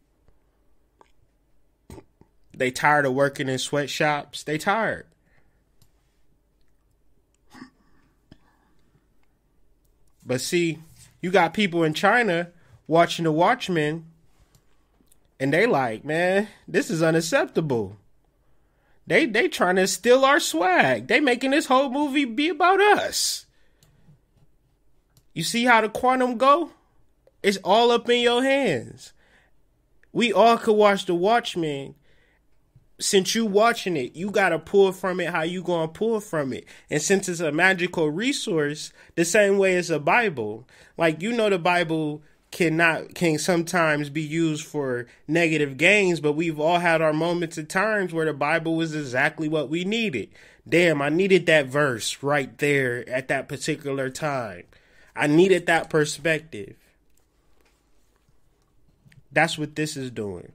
They tired of working in sweatshops. They tired. But see, you got people in China watching the Watchmen, and they like, man, this is unacceptable. They trying to steal our swag. They making this whole movie be about us. You see how the quantum go? It's all up in your hands. We all could watch the Watchmen. Since you watching it, you got to pull from it how you going to pull from it. And since it's a magical resource, the same way as a Bible, like, you know, the Bible can sometimes be used for negative gains, but we've all had our moments and times where the Bible was exactly what we needed. Damn, I needed that verse right there at that particular time. I needed that perspective. That's what this is doing.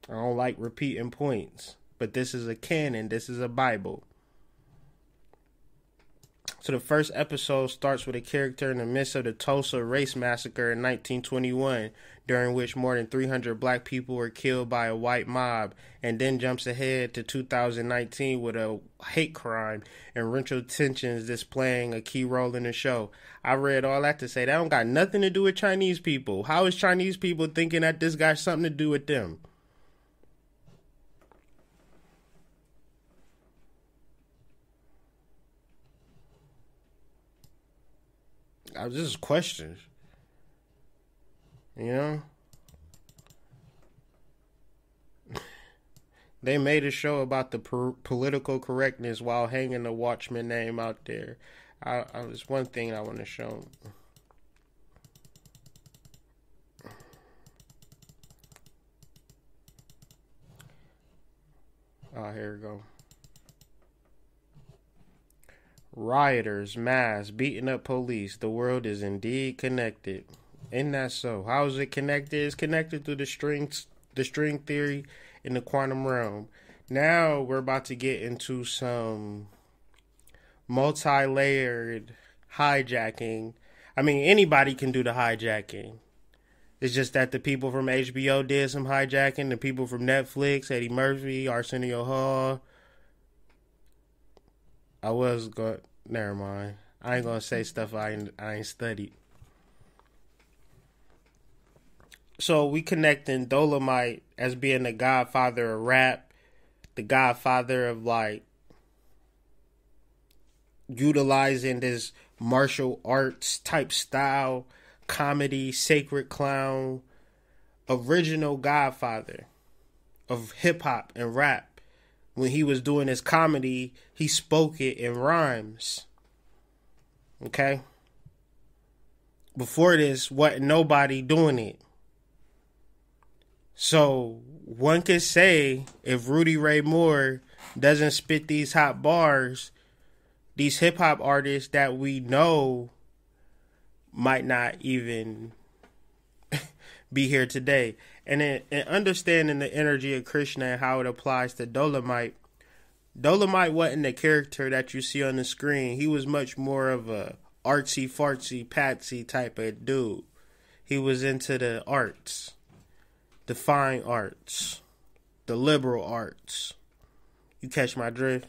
I don't like repeating points, but this is a canon. This is a Bible. So the first episode starts with a character in the midst of the Tulsa race massacre in 1921, during which more than 300 black people were killed by a white mob, and then jumps ahead to 2019 with a hate crime and racial tensions displaying a key role in the show. I read all that to say that don't got nothing to do with Chinese people. How is Chinese people thinking that this got something to do with them? I was just questions. You know? They made a show about the political correctness while hanging the Watchmen name out there. I was one thing I want to show. Oh, here we go. Rioters, mass, beating up police. The world is indeed connected. Isn't that so? How is it connected? It's connected through the string theory in the quantum realm. Now we're about to get into some multi-layered hijacking. I mean, anybody can do the hijacking. It's just that the people from HBO did some hijacking. The people from Netflix, Eddie Murphy, Arsenio Hall. Never mind. I ain't gonna say stuff I ain't studied. So we connecting Dolemite as being the godfather of rap, the godfather of like utilizing this martial arts type style, comedy, sacred clown, original godfather of hip hop and rap. When he was doing his comedy, he spoke it in rhymes. Okay? Before this, wasn't nobody doing it. So, one could say, if Rudy Ray Moore doesn't spit these hot bars, these hip-hop artists that we know might not even be here today. And in understanding the energy of Krishna and how it applies to Dolemite, Dolemite wasn't the character that you see on the screen. He was much more of a artsy-fartsy, patsy type of dude. He was into the arts, the fine arts, the liberal arts. You catch my drift?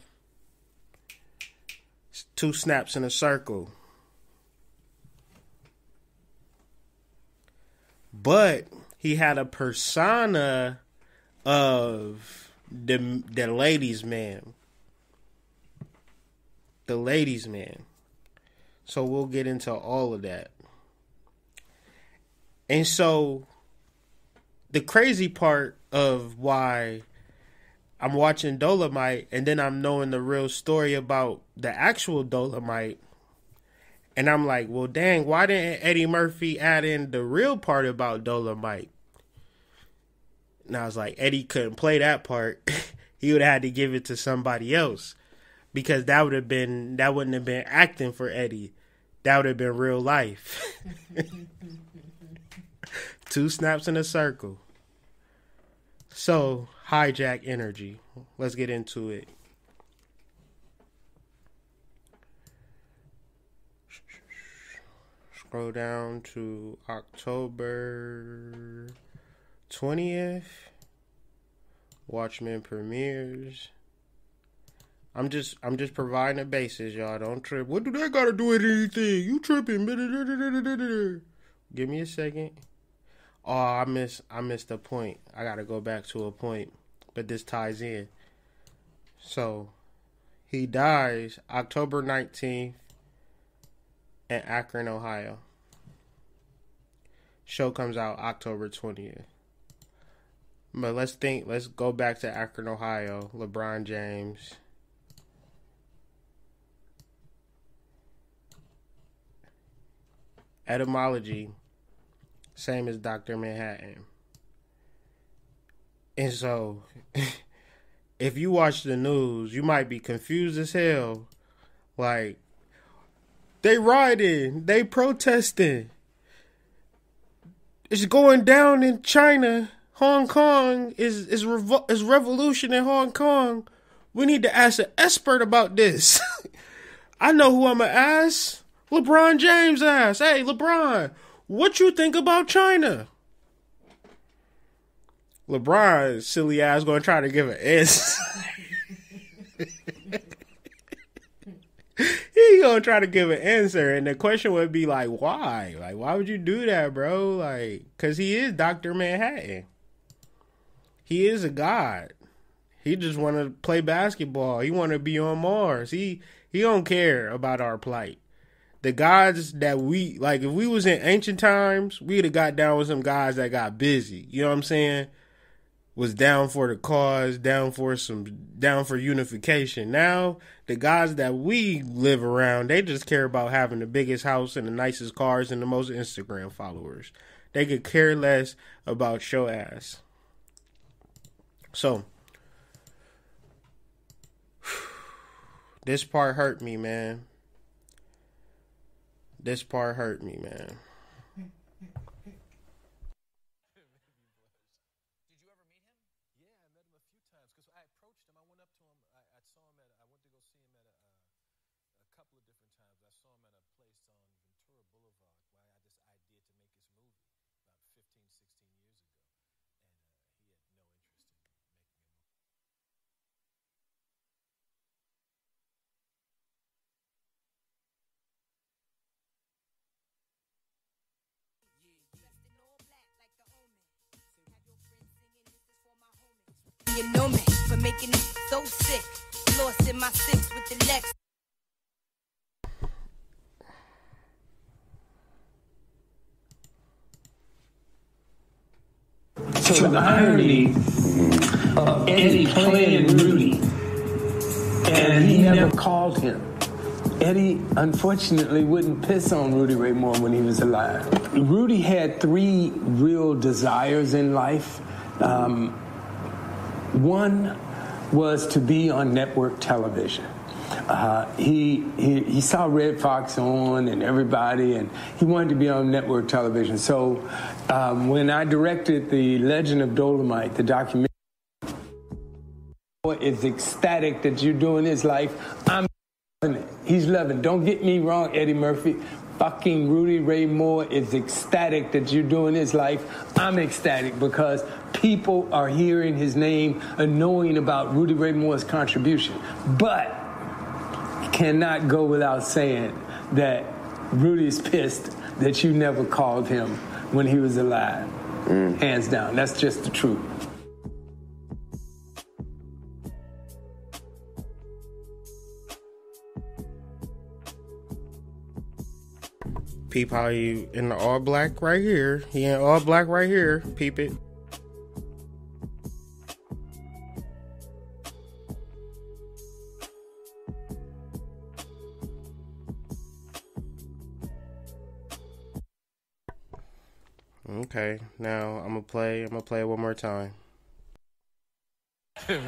It's 2 snaps in a circle. But he had a persona of the ladies' man. The ladies' man. So we'll get into all of that. And so the crazy part of why I'm watching Dolemite and then I'm knowing the real story about the actual Dolemite. And I'm like, well, dang, why didn't Eddie Murphy add in the real part about Dolemite? And I was like, Eddie couldn't play that part. He would have had to give it to somebody else. Because that wouldn't have been acting for Eddie. That would have been real life. 2 snaps in a circle. So, hijack energy. Let's get into it. Scroll down to October 20th. Watchmen premieres. I'm just providing the basis, y'all. Don't trip. What do that got to do with anything? You tripping? Give me a second. Oh, I missed a point. I gotta go back to a point, but this ties in. So, he dies October 19th in Akron, Ohio. Show comes out October 20th. But let's go back to Akron, Ohio. LeBron James. Etymology, same as Dr. Manhattan. And so, if you watch the news, you might be confused as hell. Like, they rioting, they protesting. It's going down in China. Hong Kong is revolution in Hong Kong. We need to ask an expert about this. I know who I'm going to ask. LeBron James asked, hey, LeBron, what you think about China? LeBron, silly ass, going to try to give an answer. He going to try to give an answer. And the question would be like, why? Like, why would you do that, bro? Like, because he is Dr. Manhattan. He is a god. He just want to play basketball. He want to be on Mars. He don't care about our plight. the gods that we, like, if we was in ancient times, we'd have got down with some guys that got busy. You know what I'm saying? Was down for the cause, down for unification. Now, the guys that we live around, they just care about having the biggest house and the nicest cars and the most Instagram followers. They could care less about your ass. So, this part hurt me, man. This part hurt me, man. You know me for making it so sick. Lost in my six with the Lex. So the irony of Eddie playing Rudy, and he never called him. Eddie, unfortunately, wouldn't piss on Rudy Ray Moore when he was alive. Rudy had three real desires in life. One was to be on network television. He saw Red Fox on and everybody, and he wanted to be on network television. So when I directed The Legend of Dolemite, the documentary, is ecstatic that you're doing his life. I'm loving it. He's loving it. Don't get me wrong, Eddie Murphy. Fucking Rudy Ray Moore is ecstatic that you're doing his life. I'm ecstatic because people are hearing his name and knowing about Rudy Ray Moore's contribution. But cannot go without saying that Rudy's pissed that you never called him when he was alive. Hands down. That's just the truth. Peep how you in the all black right here. He in all black right here. Peep it. Okay, now I'm gonna play it one more time. Maybe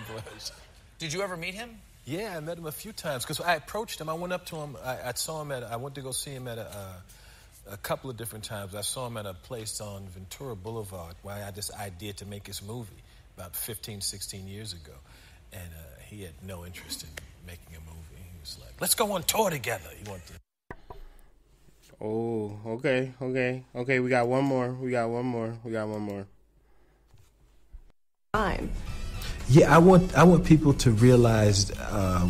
blush. Did you ever meet him? Yeah, I met him a few times because I approached him. I went up to him. I saw him I went to go see him at a couple of different times. I saw him at a place on Ventura Boulevard where I had this idea to make his movie about 15, 16 years ago. And he had no interest in making a movie. He was like, let's go on tour together. He wanted to. Oh, okay. We got one more. Time. Yeah, I want people to realize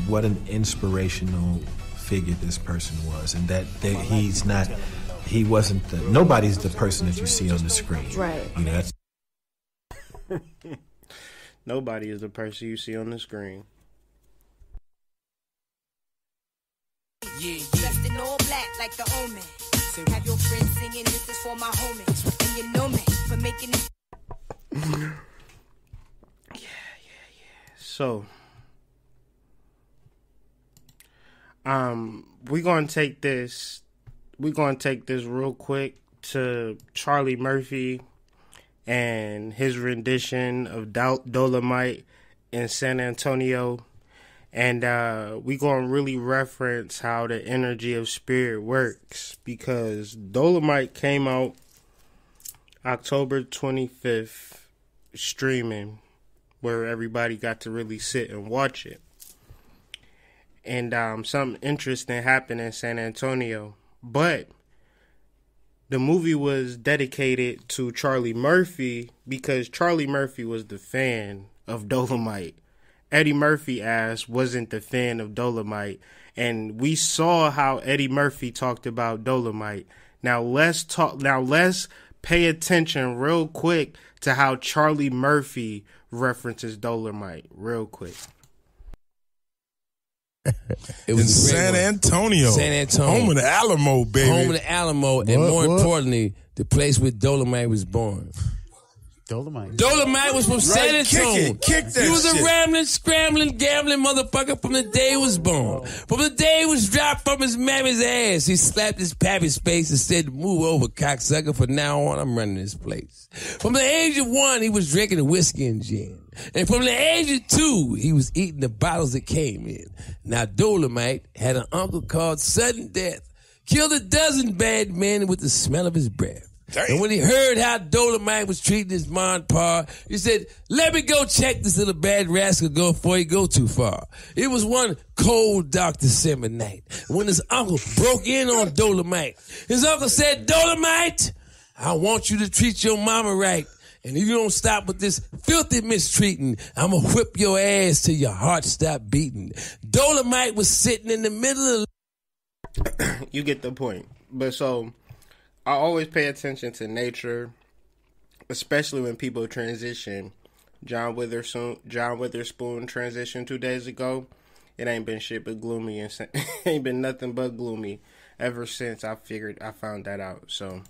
what an inspirational figure this person was, and that nobody's the person that you see on the screen. Right. You know, that's Nobody is the person you see on the screen. Yeah, dressed in all black like the omen. Have your friends singing, this is for my homies. And you know me for making it. So, we're gonna take this real quick to Charlie Murphy and his rendition of Dolemite in San Antonio. And we're going to really reference how the energy of spirit works, because Dolemite came out October 25th, streaming, where everybody got to really sit and watch it. And something interesting happened in San Antonio. But the movie was dedicated to Charlie Murphy because Charlie Murphy was the fan of Dolemite. Eddie Murphy ass wasn't the fan of Dolemite, and we saw how Eddie Murphy talked about Dolemite. Now let's pay attention real quick to how Charlie Murphy references Dolemite real quick. It was in San Antonio. Home of the Alamo, baby. Home of the Alamo, and more importantly, the place where Dolemite was born. Dolemite was from San Antonio. Kick that He was shit. a rambling, scrambling, gambling motherfucker from the day he was born. From the day he was dropped from his mammy's ass, he slapped his pappy's face and said, "Move over, cocksucker. From now on, I'm running this place." From the age of 1, he was drinking whiskey and gin. And from the age of 2, he was eating the bottles that came in. Now, Dolemite had an uncle called Sudden Death. Killed a dozen bad men with the smell of his breath. Damn. And when he heard how Dolemite was treating his mon pa, he said, "Let me go check this little bad rascal go before he go too far." It was one cold, dark December night when his uncle broke in on Dolemite. His uncle said, "Dolemite, I want you to treat your mama right. And if you don't stop with this filthy mistreating, I'm going to whip your ass till your heart stop beating." Dolemite was sitting in the middle of... You get the point. But so, I always pay attention to nature, especially when people transition. John Witherspoon transitioned 2 days ago. It ain't been shit but gloomy, and ain't been nothing but gloomy ever since I found that out. So,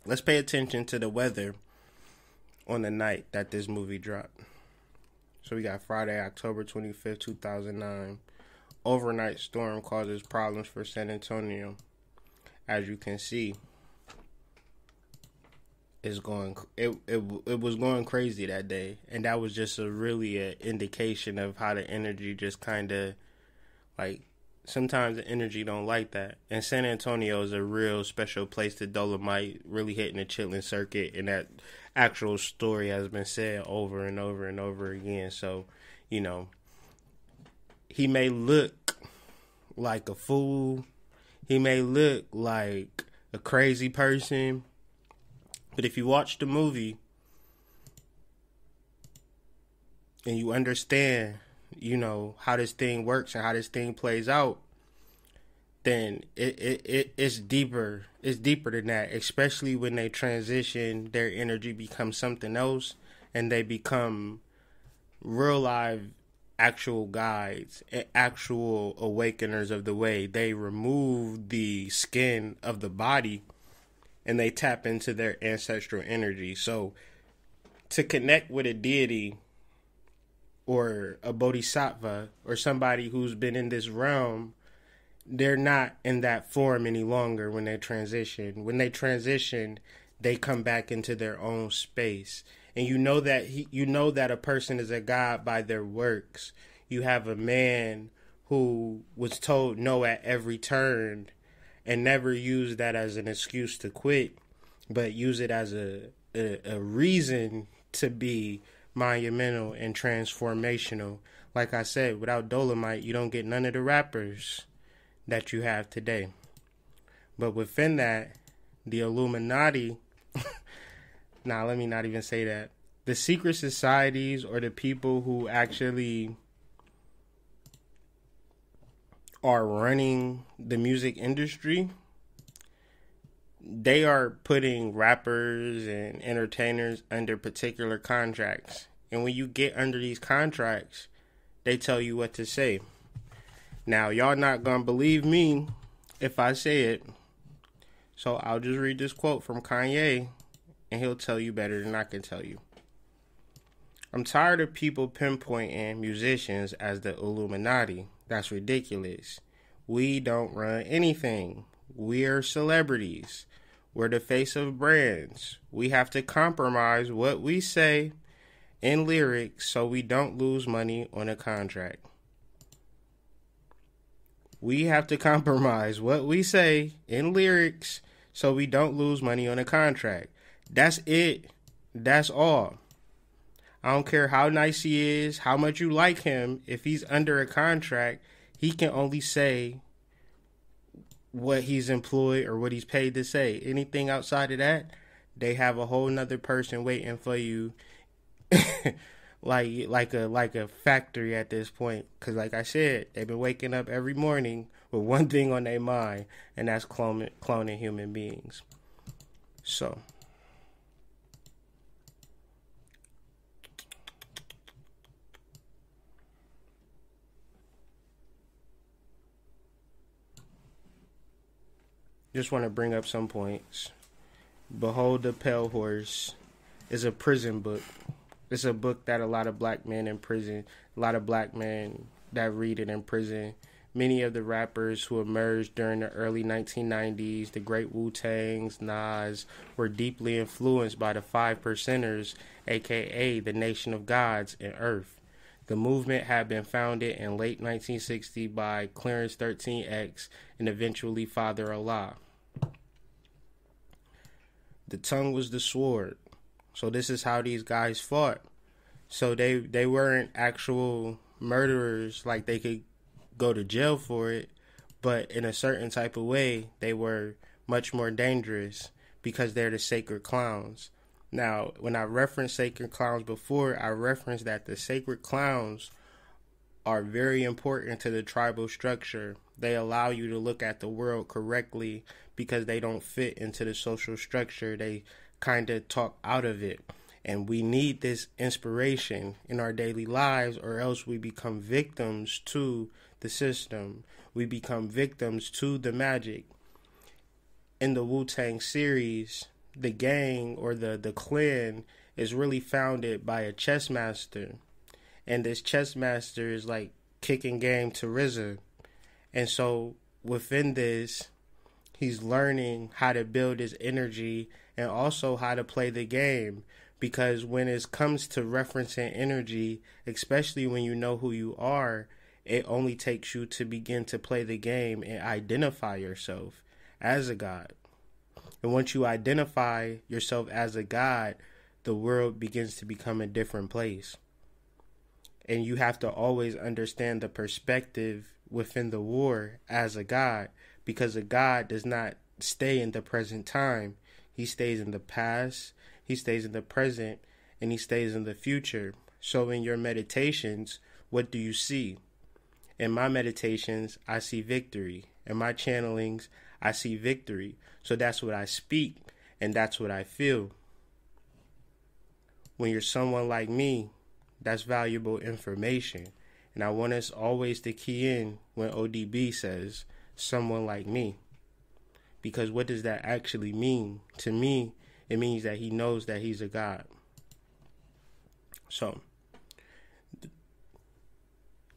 let's pay attention to the weather on the night that this movie dropped. So we got Friday, October 25th, 2009. Overnight storm causes problems for San Antonio. As you can see, it was going crazy that day, and that was just really an indication of how the energy just kind of, like, sometimes the energy don't like that. And San Antonio is a real special place to Dolemite, really hitting the chilling circuit, and that actual story has been said over and over and over again. So, you know, he may look like a fool, he may look like a crazy person, but if you watch the movie and you understand, you know, how this thing works and how this thing plays out, then it's deeper. It's deeper than that, especially when they transition, their energy becomes something else, and they become real live actual guides, actual awakeners of the way. They remove the skin of the body and they tap into their ancestral energy. So to connect with a deity or a bodhisattva or somebody who's been in this realm, they're not in that form any longer when they transition. When they transition, they come back into their own space. And you know that a person is a god by their works. You have a man who was told no at every turn and never used that as an excuse to quit, but use it as a reason to be monumental and transformational. Like I said, without Dolemite, you don't get none of the rappers that you have today. But within that, the Illuminati, let me not even say that. The secret societies, or the people who actually are running the music industry, they are putting rappers and entertainers under particular contracts. And when you get under these contracts, they tell you what to say. Now, y'all not gonna believe me if I say it, so I'll just read this quote from Kanye, and he'll tell you better than I can tell you. "I'm tired of people pinpointing musicians as the Illuminati. That's ridiculous. We don't run anything. We're celebrities. We're the face of brands. We have to compromise what we say in lyrics so we don't lose money on a contract. We have to compromise what we say in lyrics so we don't lose money on a contract. That's it. That's all. I don't care how nice he is, how much you like him. If he's under a contract, he can only say what he's employed or what he's paid to say. Anything outside of that, they have a whole nother person waiting for you, like a factory at this point. Because like I said, they've been waking up every morning with one thing on their mind, and that's cloning human beings. So just want to bring up some points. Behold the Pale Horse is a prison book. It's a book that a lot of black men in prison, a lot of black men that read it in prison. Many of the rappers who emerged during the early 1990s, the great Wu-Tangs, Nas, were deeply influenced by the Five Percenters, aka the Nation of Gods and Earth. The movement had been founded in late 1960 by Clarence 13X and eventually Father Allah. The tongue was the sword. So this is how these guys fought. So they weren't actual murderers, like they could go to jail for it, but in a certain type of way, they were much more dangerous because they're the sacred clowns. Now, when I referenced sacred clowns before, I referenced that the sacred clowns are very important to the tribal structure. They allow you to look at the world correctly because they don't fit into the social structure. They kind of talk out of it. And we need this inspiration in our daily lives, or else we become victims to the system. We become victims to the magic. In the Wu-Tang series, the gang or the clan is really founded by a chess master. And this chess master is like kicking game to RZA. And so within this, he's learning how to build his energy and also how to play the game. Because when it comes to referencing energy, especially when you know who you are, it only takes you to begin to play the game and identify yourself as a god. And once you identify yourself as a god, the world begins to become a different place. And you have to always understand the perspective within the war as a god, because a god does not stay in the present time. He stays in the past, he stays in the present, and he stays in the future. So in your meditations, what do you see? In my meditations, I see victory. In my channelings, I see victory. So that's what I speak, and that's what I feel. When you're someone like me, that's valuable information. And I want us always to key in when ODB says, someone like me. Because what does that actually mean? To me, it means that he knows that he's a god. So,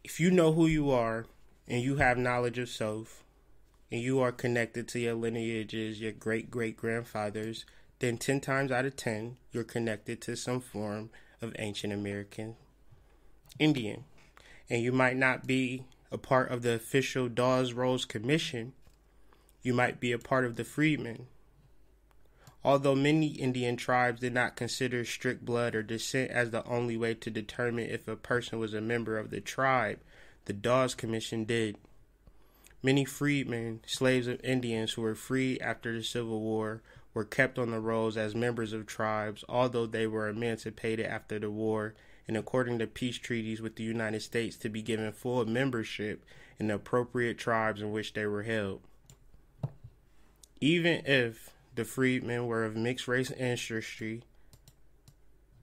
if you know who you are, and you have knowledge of self, and you are connected to your lineages, your great-great-grandfathers, then 10 times out of 10, you're connected to some form of ancient American Indian. And you might not be a part of the official Dawes Rolls Commission. You might be a part of the freedmen. Although many Indian tribes did not consider strict blood or descent as the only way to determine if a person was a member of the tribe, the Dawes Commission did. Many freedmen, slaves of Indians who were freed after the Civil War, were kept on the rolls as members of tribes, although they were emancipated after the war and according to peace treaties with the United States to be given full membership in the appropriate tribes in which they were held. Even if the freedmen were of mixed race ancestry,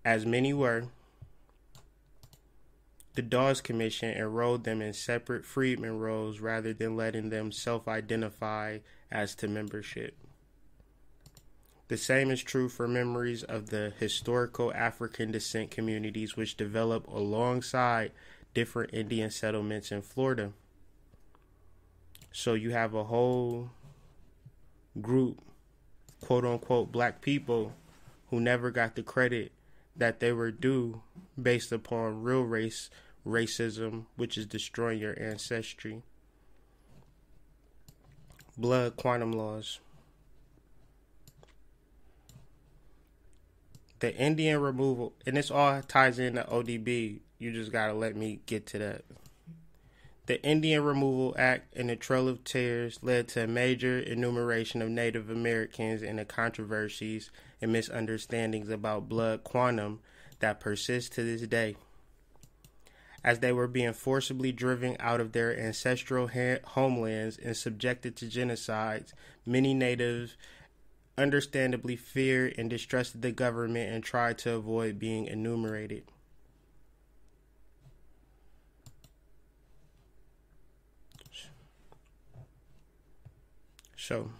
as many were, the Dawes Commission enrolled them in separate freedmen rolls rather than letting them self-identify as to membership. The same is true for memories of the historical African descent communities which developed alongside different Indian settlements in Florida. So you have a whole group, quote-unquote black people, who never got the credit that they were due based upon real racism, which is destroying your ancestry. Blood quantum laws. The Indian removal, and this all ties into ODB, you just gotta let me get to that. The Indian Removal Act and the Trail of Tears led to a major enumeration of Native Americans and the controversies and misunderstandings about blood quantum that persist to this day. As they were being forcibly driven out of their ancestral homelands and subjected to genocides, many natives understandably feared and distrusted the government and tried to avoid being enumerated. So,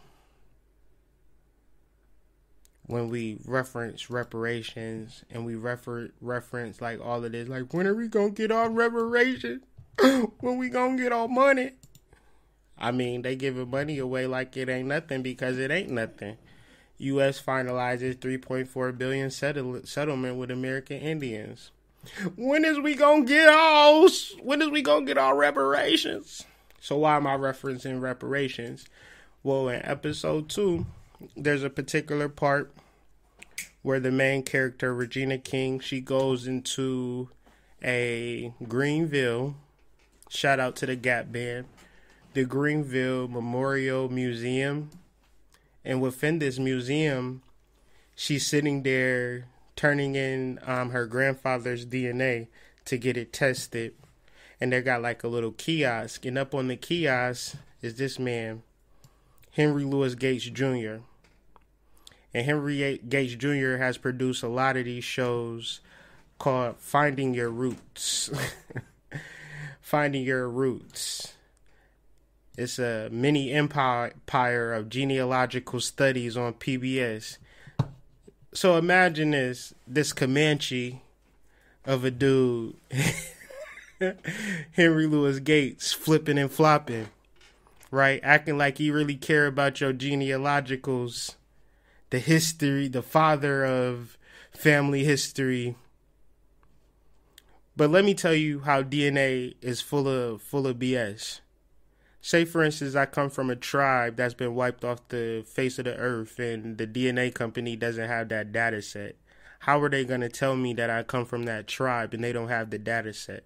when we reference reparations and we reference like all of this, like, when are we gonna get our reparations? When we gonna get our money? I mean, they giving money away like it ain't nothing, because it ain't nothing. U.S. finalizes $3.4 billion settlement with American Indians. When is we gonna get our reparations? So why am I referencing reparations? Well, in episode 2, there's a particular part where the main character, Regina King, she goes into a Greenville, shout out to the Gap Band, the Greenville Memorial Museum. And within this museum, she's sitting there turning in her grandfather's DNA to get it tested. And they got like a little kiosk. And up on the kiosk is this man, Henry Louis Gates Jr. And Henry Gates Jr. has produced a lot of these shows called Finding Your Roots. Finding Your Roots. It's a mini empire of genealogical studies on PBS. So imagine this Comanche of a dude, Henry Louis Gates, flipping and flopping, right? Acting like he really care about your genealogicals, the history, the father of family history. But let me tell you how DNA is full of BS. Say, for instance, I come from a tribe that's been wiped off the face of the earth and the DNA company doesn't have that data set. How are they going to tell me that I come from that tribe and they don't have the data set?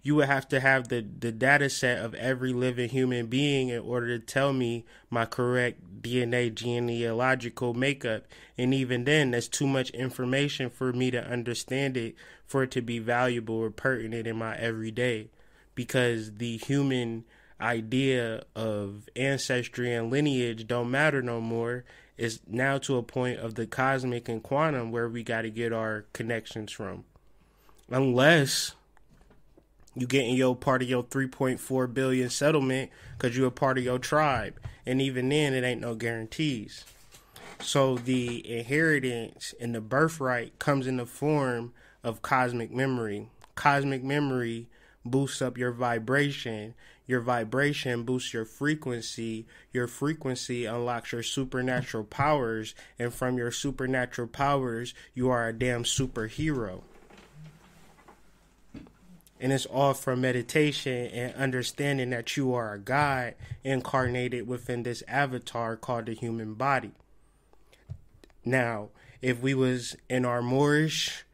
You would have to have the data set of every living human being in order to tell me my correct DNA genealogical makeup. And even then, that's too much information for me to understand it, for it to be valuable or pertinent in my everyday. Because the human idea of ancestry and lineage don't matter no more. It's now to a point of the cosmic and quantum where we got to get our connections from. Unless you getting your part of your 3.4 billion settlement because you're a part of your tribe. And even then, it ain't no guarantees. So the inheritance and the birthright comes in the form of cosmic memory. Cosmic memory boosts up your vibration. Your vibration boosts your frequency. Your frequency unlocks your supernatural powers. And from your supernatural powers, you are a damn superhero. And it's all from meditation and understanding that you are a God incarnated within this avatar called the human body. Now, if we was in our Moorish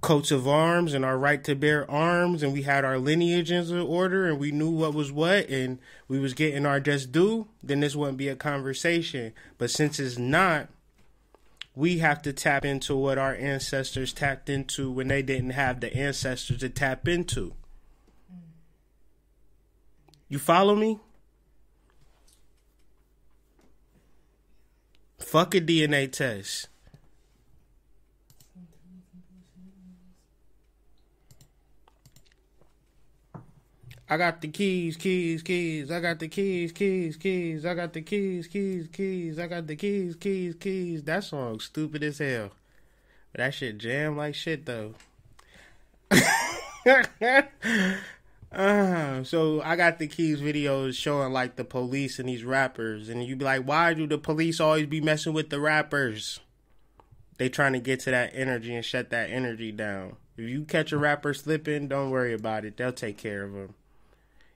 coats of arms and our right to bear arms and we had our lineages in order and we knew what was what and we was getting our just due, then this wouldn't be a conversation. But since it's not, we have to tap into what our ancestors tapped into when they didn't have the ancestors to tap into. You follow me? Fuck a DNA test. I got the keys. I got the keys. I got the keys. I got the keys. That song stupid as hell. But that shit jam like shit though. So I got the keys videos showing like the police and these rappers. And you be like, why do the police always be messing with the rappers? They trying to get to that energy and shut that energy down. If you catch a rapper slipping, don't worry about it. They'll take care of him.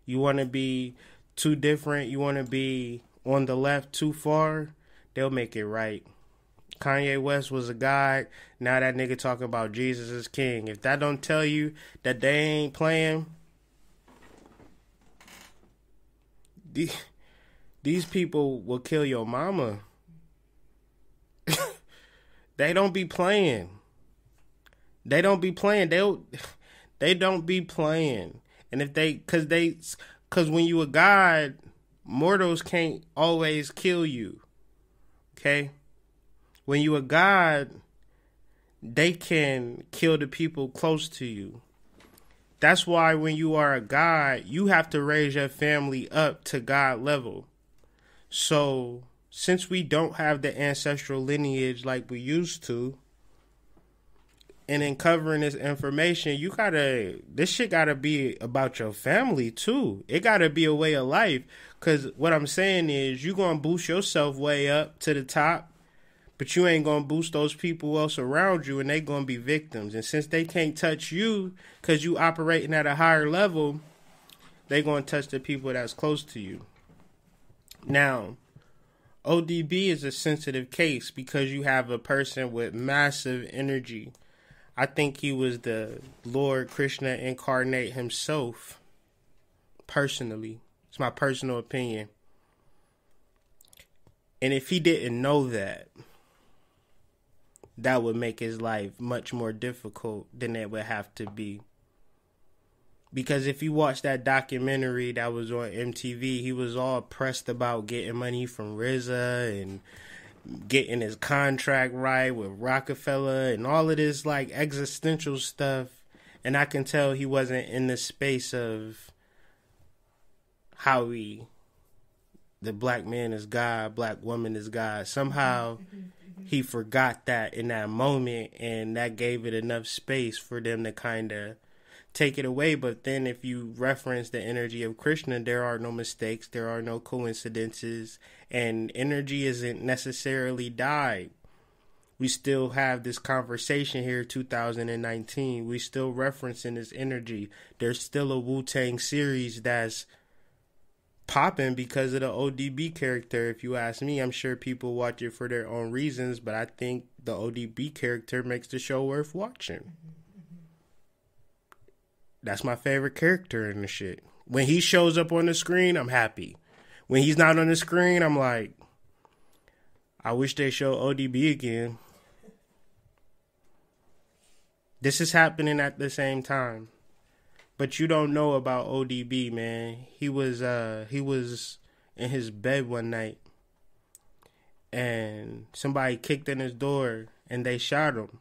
You want to be too different, you want to be on the left too far, they'll make it right. Kanye West was a god. Now that nigga talking about Jesus is king. If that don't tell you that they ain't playing, these people will kill your mama. They don't be playing. They don't be playing. They don't be playing. And if cause when you a god, mortals can't always kill you. Okay? When you a god, they can kill the people close to you. That's why when you are a god, you have to raise your family up to god level. So since we don't have the ancestral lineage like we used to, and in covering this information, this shit gotta be about your family too. It gotta be a way of life. Cause what I'm saying is you gonna boost yourself way up to the top, but you ain't gonna boost those people else around you, and they gonna be victims. And since they can't touch you cause you operating at a higher level, they gonna touch the people that's close to you. Now, ODB is a sensitive case because you have a person with massive energy. I think he was the Lord Krishna incarnate himself, personally. It's my personal opinion. And if he didn't know that, that would make his life much more difficult than it would have to be. Because if you watch that documentary that was on MTV, he was all pressed about getting money from RZA and getting his contract right with Rockefeller and all of this like existential stuff. And I can tell he wasn't in the space of how the black man is God, black woman is God. Somehow he forgot that in that moment, and that gave it enough space for them to kind of take it away. But then if you reference the energy of Krishna, there are no mistakes, there are no coincidences, and energy isn't necessarily died. We still have this conversation here, 2019. We still referencing this energy. There's still a Wu-Tang series that's popping because of the ODB character. If you ask me, I'm sure people watch it for their own reasons, but I think the ODB character makes the show worth watching. That's my favorite character in the shit. When he shows up on the screen, I'm happy. When he's not on the screen, I'm like, I wish they show ODB again. This is happening at the same time. But you don't know about ODB, man. He was in his bed one night, and somebody kicked in his door and they shot him.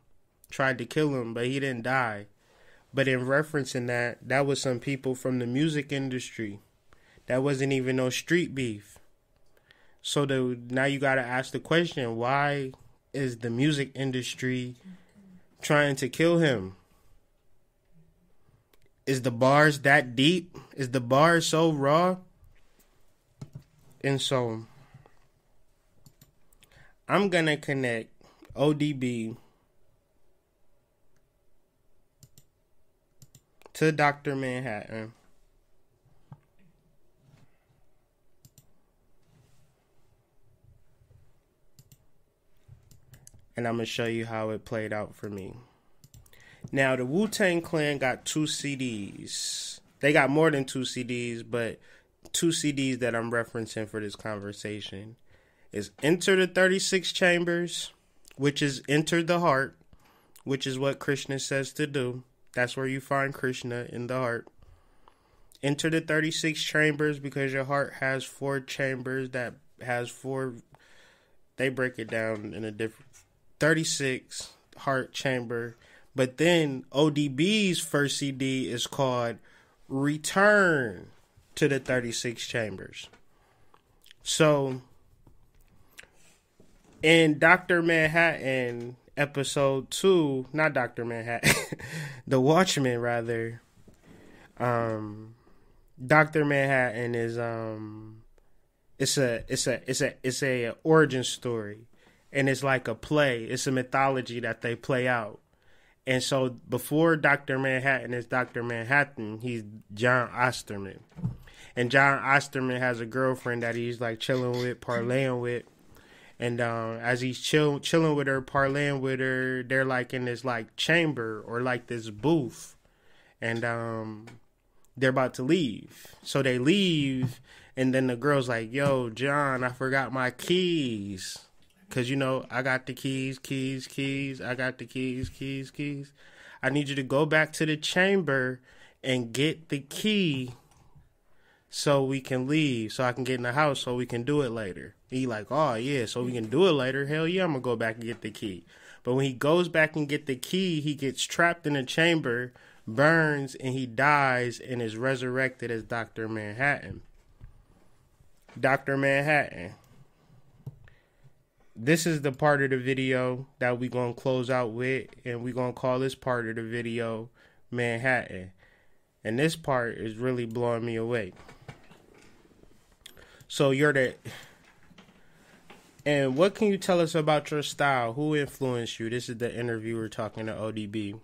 Tried to kill him, but he didn't die. But in referencing that was some people from the music industry. That wasn't even no street beef. So now you got to ask the question, why is the music industry trying to kill him? Is the bars that deep? Is the bars so raw? And so I'm going to connect ODB to Dr. Manhattan. And I'm going to show you how it played out for me. Now, the Wu-Tang Clan got 2 CDs. They got more than 2 CDs, but 2 CDs that I'm referencing for this conversation is Enter the 36 Chambers, which is Enter the Heart, which is what Krishna says to do. That's where you find Krishna, in the heart. Enter the 36 chambers because your heart has 4 chambers that has 4. They break it down in a different 36 heart chamber. But then ODB's first CD is called Return to the 36 Chambers. So in Dr. Manhattan episode 2, not Dr. Manhattan, the Watchmen rather, Dr. Manhattan is it's a origin story, and it's like a play. It's a mythology that they play out. And so before Dr. Manhattan is Dr. Manhattan, he's John Osterman. And John Osterman has a girlfriend that he's like chilling with, parlaying with. And as he's chilling with her, parlaying with her, they're like in this like chamber or like this booth. And they're about to leave. So they leave, and then the girl's like, yo, John, I forgot my keys. Because, you know, I got the keys. I got the keys. I need you to go back to the chamber and get the key so we can leave, so I can get in the house so we can do it later. He like, oh, yeah, so we can do it later. Hell yeah, I'm going to go back and get the key. But when he goes back and get the key, he gets trapped in a chamber, burns, and he dies and is resurrected as Dr. Manhattan. Dr. Manhattan. this is the part of the video that we're going to close out with, and we're going to call this part of the video Manhattan. And this part is really blowing me away. So and what can you tell us about your style? Who influenced you? This is the interviewer talking to ODB.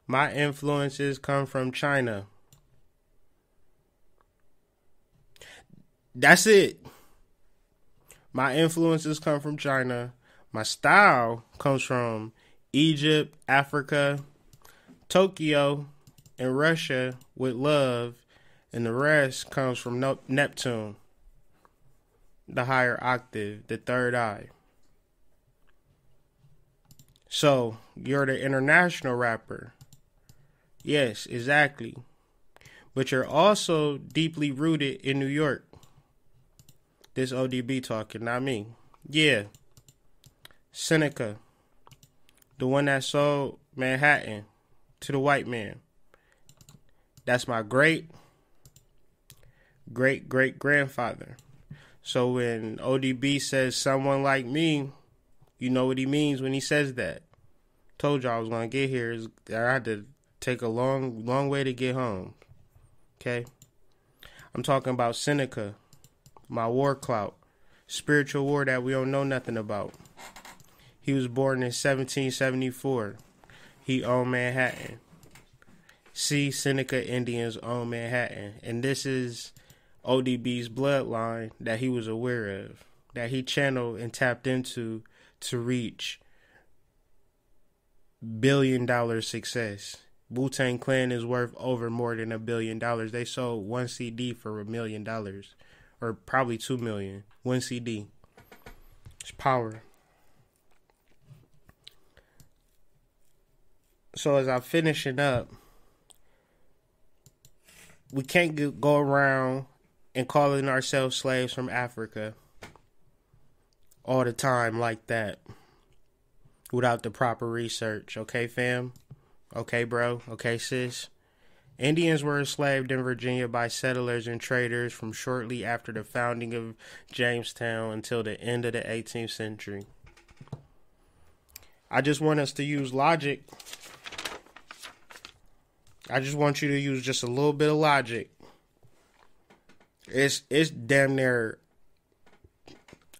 My influences come from China. That's it. My influences come from China. My style comes from Egypt, Africa, Tokyo, and Russia with love. And the rest comes from Neptune, the higher octave, the third eye. So, you're the international rapper. Yes, exactly. But you're also deeply rooted in New York. This ODB talking, not me. Yeah. Seneca, the one that sold Manhattan to the white man. That's my great-great-great-grandfather. So when ODB says someone like me, you know what he means when he says that. Told y'all I was going to get here. I had to take a long way to get home. Okay? I'm talking about Seneca, my war clout, spiritual war that we don't know nothing about. He was born in 1774. He owned Manhattan. See, Seneca Indians own Manhattan. And this is ODB's bloodline that he was aware of, that he channeled and tapped into to reach $billion success. Wu-Tang Clan is worth over more than $1 billion. They sold one CD for $1 million, or probably 2 million. One CD. It's power. So as I'm finishing up, we can't go around and calling ourselves slaves from Africa all the time like that without the proper research. Okay, fam? Okay, bro? Okay, sis? Indians were enslaved in Virginia by settlers and traders from shortly after the founding of Jamestown until the end of the 18th century. I just want us to use logic. I just want you to use just a little bit of logic. It's damn near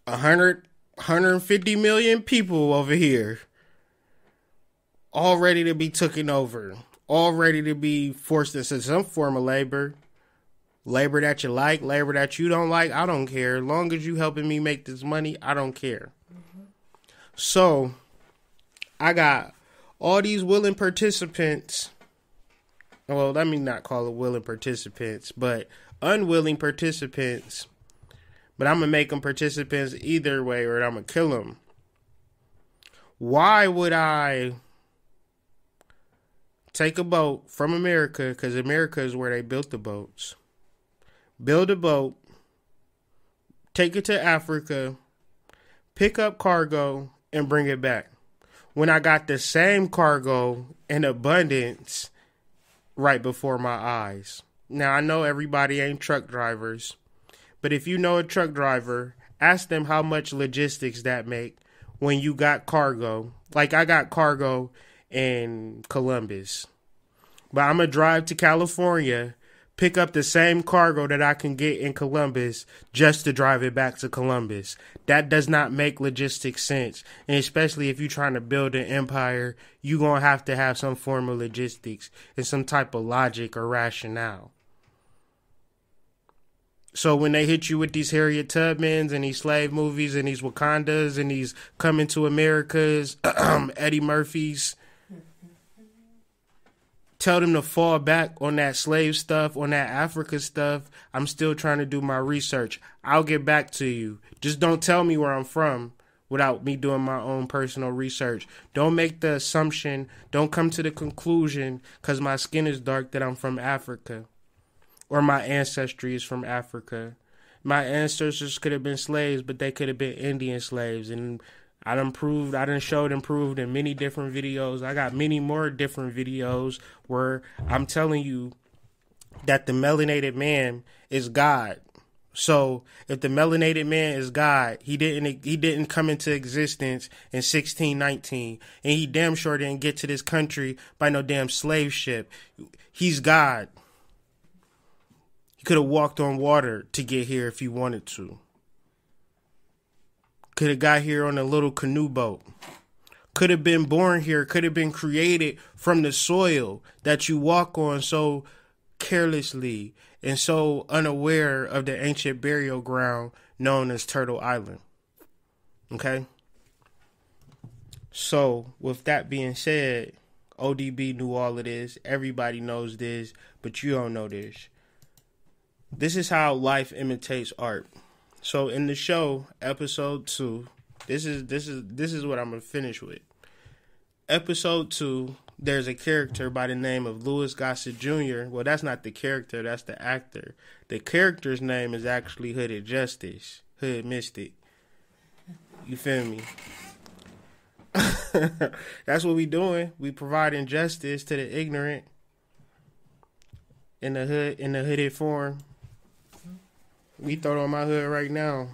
150 million people over here, all ready to be taken over, all ready to be forced into some form of labor. Labor that you like, labor that you don't like, I don't care. As long as you helping me make this money, I don't care. Mm-hmm. So, I got all these willing participants. Well, let me not call it willing participants, but unwilling participants. But I'm going to make them participants either way, or I'm going to kill them. Why would I take a boat from America, because America is where they built the boats, build a boat, take it to Africa, pick up cargo, and bring it back, when I got the same cargo in abundance right before my eyes? Now, I know everybody ain't truck drivers, but if you know a truck driver, ask them how much logistics that make when you got cargo. Like, I got cargo in Columbus, but I'm going to drive to California, pick up the same cargo that I can get in Columbus just to drive it back to Columbus. That does not make logistics sense. And especially if you're trying to build an empire, you're going to have some form of logistics and some type of logic or rationale. So when they hit you with these Harriet Tubmans and these slave movies and these Wakandas and these Coming to Americas, Eddie Murphys, tell them to fall back on that slave stuff, on that Africa stuff. I'm still trying to do my research. I'll get back to you. Just don't tell me where I'm from without me doing my own personal research. Don't make the assumption, don't come to the conclusion because my skin is dark that I'm from Africa or my ancestry is from Africa. My ancestors could have been slaves, but they could have been Indian slaves. And I done showed and proved in many different videos. I got many more different videos where I'm telling you that the melanated man is God. So if the melanated man is God, he didn't come into existence in 1619, and he damn sure didn't get to this country by no damn slave ship. He's God. He could have walked on water to get here if he wanted to. Could have got here on a little canoe boat. Could have been born here. Could have been created from the soil that you walk on so carelessly and so unaware of the ancient burial ground known as Turtle Island. Okay? So, with that being said, ODB knew all of this. Everybody knows this, but you don't know this. This is how life imitates art. So, in the show, episode 2, this is what I'm going to finish with. Episode 2, there's a character by the name of Louis Gossett Jr. Well, that's not the character, that's the actor. The character's name is actually Hooded Justice, Hoodmystic. You feel me? That's what we doing. We providing justice to the ignorant in the hooded form. We throw it on my hood right now.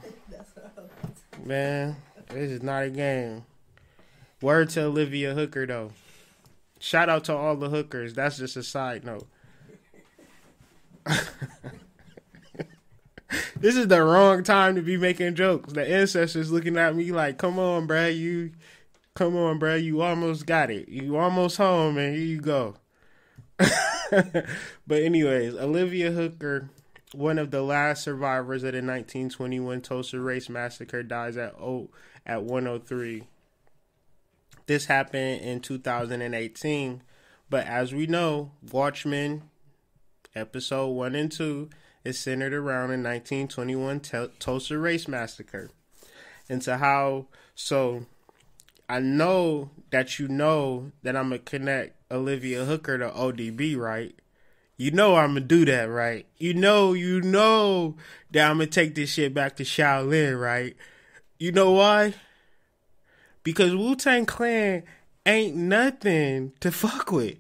Man, this is not a game. Word to Olivia Hooker, though. Shout out to all the hookers. That's just a side note. This is the wrong time to be making jokes. The ancestors looking at me like, come on, bruh. You almost got it. You almost home, and here you go. But anyways, Olivia Hooker, one of the last survivors of the 1921 Tulsa Race Massacre, dies at 103. This happened in 2018, but as we know, Watchmen, episode 1 and 2, is centered around the 1921 Tulsa Race Massacre. So I know that you know that I'm going to connect Olivia Hooker to ODB, right? You know I'm going to do that, right? You know that I'm going to take this shit back to Shaolin, right? You know why? Because Wu-Tang Clan ain't nothing to fuck with.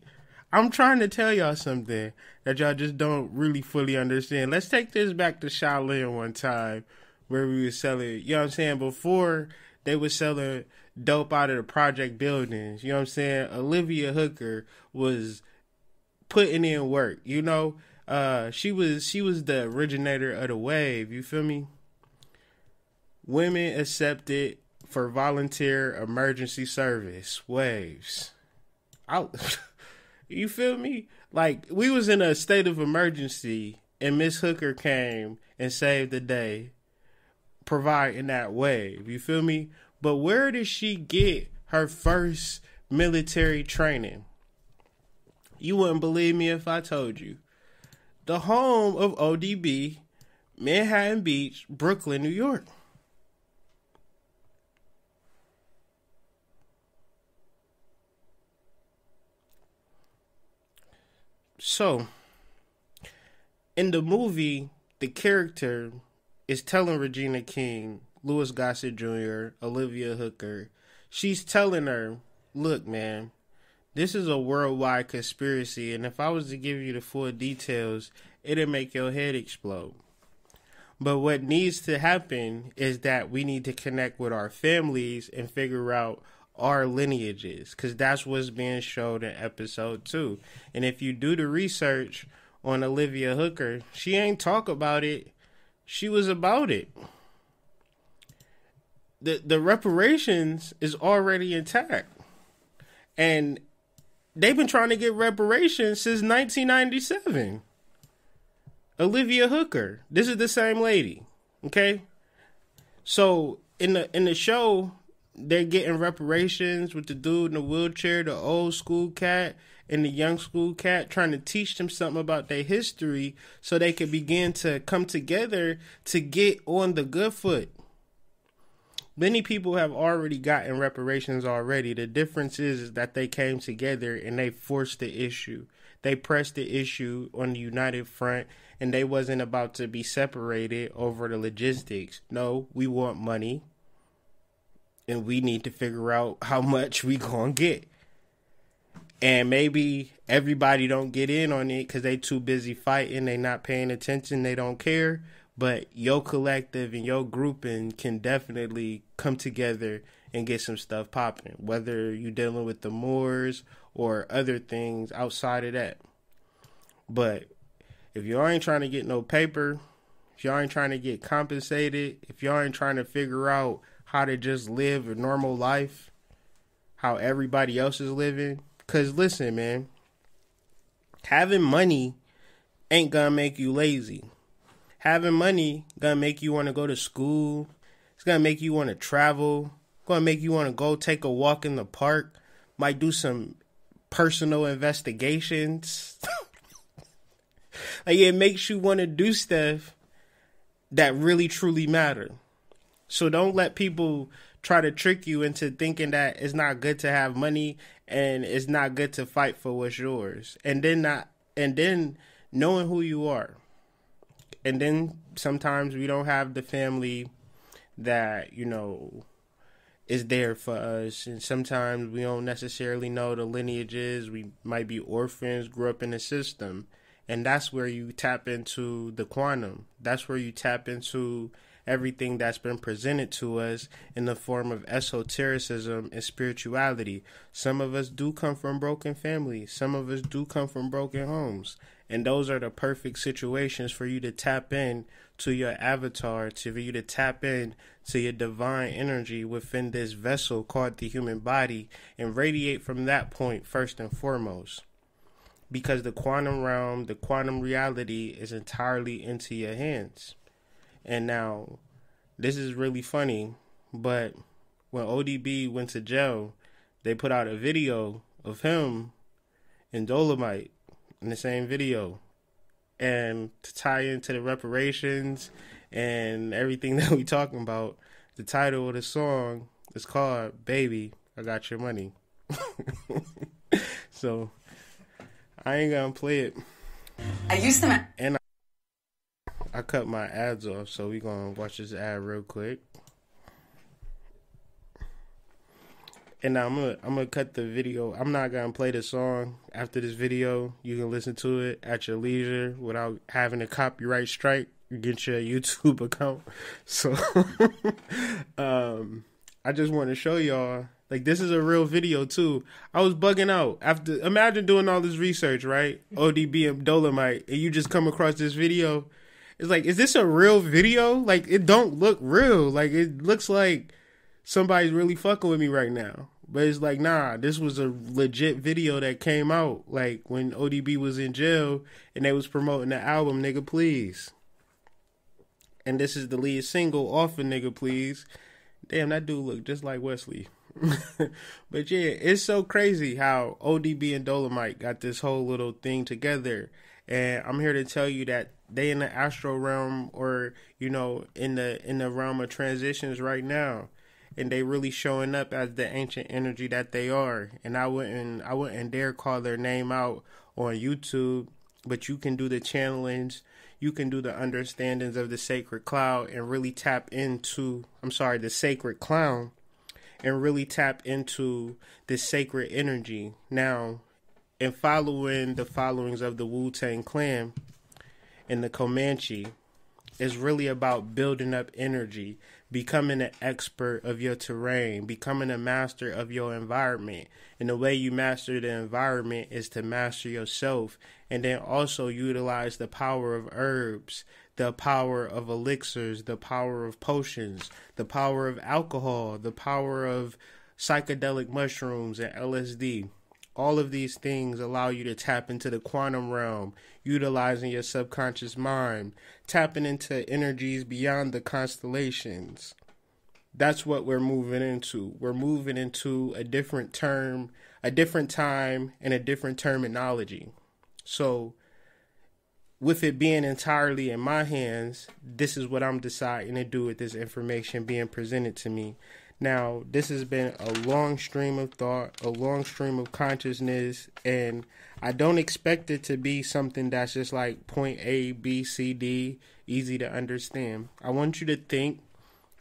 I'm trying to tell y'all something that y'all just don't really fully understand. Let's take this back to Shaolin one time where we were selling, you know what I'm saying? Before they were selling dope out of the project buildings, you know what I'm saying? Olivia Hooker was putting in work, you know? She was the originator of the wave, you feel me? Women accepted for volunteer emergency service, waves. You feel me? Like, we was in a state of emergency, and Miss Hooker came and saved the day, providing that wave. You feel me? But where did she get her first military training? You wouldn't believe me if I told you. The home of ODB, Manhattan Beach, Brooklyn, New York. So, in the movie, the character is telling Regina King, Louis Gossett Jr., Olivia Hooker, she's telling her, look, man, this is a worldwide conspiracy, and if I was to give you the full details, it'd make your head explode. But what needs to happen is that we need to connect with our families and figure out our lineages, because that's what's being showed in episode 2. And if you do the research on Olivia Hooker, she ain't talk about it. She was about it. The reparations is already intact. And they've been trying to get reparations since 1997. Olivia Hooker. This is the same lady. Okay? So in the show, they're getting reparations with the dude in the wheelchair, the old school cat, and the young school cat, trying to teach them something about their history so they could begin to come together to get on the good foot. Many people have already gotten reparations already. The difference is that they came together and they forced the issue. They pressed the issue on the united front, and they wasn't about to be separated over the logistics. No, we want money. And we need to figure out how much we gonna get. And maybe everybody don't get in on it because they too busy fighting. They not paying attention. They don't care. but your collective and your grouping can definitely come together and get some stuff popping, whether you're dealing with the Moors or other things outside of that. But if y'all ain't trying to get no paper, if y'all ain't trying to get compensated, if y'all ain't trying to figure out how to just live a normal life, how everybody else is living, because listen, man, having money ain't gonna make you lazy. Having money gonna make you want to go to school. It's gonna make you want to travel. Gonna make you want to go take a walk in the park. Might do some personal investigations. Like, it makes you want to do stuff that really truly matter. So don't let people try to trick you into thinking that it's not good to have money and it's not good to fight for what's yours. And then knowing who you are. And then sometimes we don't have the family that, you know, is there for us. And sometimes we don't necessarily know the lineages. We might be orphans, grew up in the system. And that's where you tap into the quantum. That's where you tap into everything that's been presented to us in the form of esotericism and spirituality. Some of us do come from broken families. Some of us do come from broken homes. And those are the perfect situations for you to tap in to your avatar, for you to tap in to your divine energy within this vessel called the human body and radiate from that point first and foremost. Because the quantum realm, the quantum reality is entirely into your hands. And now, this is really funny, but when ODB went to jail, they put out a video of him and Dolemite in the same video. And to tie into the reparations and everything that we talking about, the title of the song is called Baby, I Got Your Money. So I ain't gonna play it. I used to. And I cut my ads off, so we gonna watch this ad real quick. And now I'm gonna cut the video. I'm not gonna play the song after this video. You can listen to it at your leisure without having a copyright strike against your YouTube account. So I just want to show y'all. Like, this is a real video, too. I was bugging out. Imagine doing all this research, right? ODB and Dolemite, and you just come across this video. It's like, is this a real video? Like, it don't look real. Like, it looks like somebody's really fucking with me right now. But it's like, nah, this was a legit video that came out, like, when ODB was in jail, and they was promoting the album, Nigga Please. And this is the lead single off of Nigga Please. Damn, that dude look just like Wesley. But yeah, it's so crazy how ODB and Dolemite got this whole little thing together. And I'm here to tell you that they in the astral realm, or, you know, in the realm of transitions right now. And they really showing up as the ancient energy that they are. And I wouldn't dare call their name out on YouTube, but you can do the channelings, you can do the understandings of the sacred cloud and really tap into, the sacred clown, and really tap into this sacred energy. Now, in following the followings of the Wu-Tang Clan and the Comanche, is really about building up energy, becoming an expert of your terrain, becoming a master of your environment. And the way you master the environment is to master yourself, and then also utilize the power of herbs, the power of elixirs, the power of potions, the power of alcohol, the power of psychedelic mushrooms and LSD. All of these things allow you to tap into the quantum realm, utilizing your subconscious mind, tapping into energies beyond the constellations. That's what we're moving into. We're moving into a different term, a different time, and a different terminology. So, with it being entirely in my hands, this is what I'm deciding to do with this information being presented to me. Now, this has been a long stream of thought, a long stream of consciousness, and I don't expect it to be something that's just like point A, B, C, D, easy to understand. I want you to think.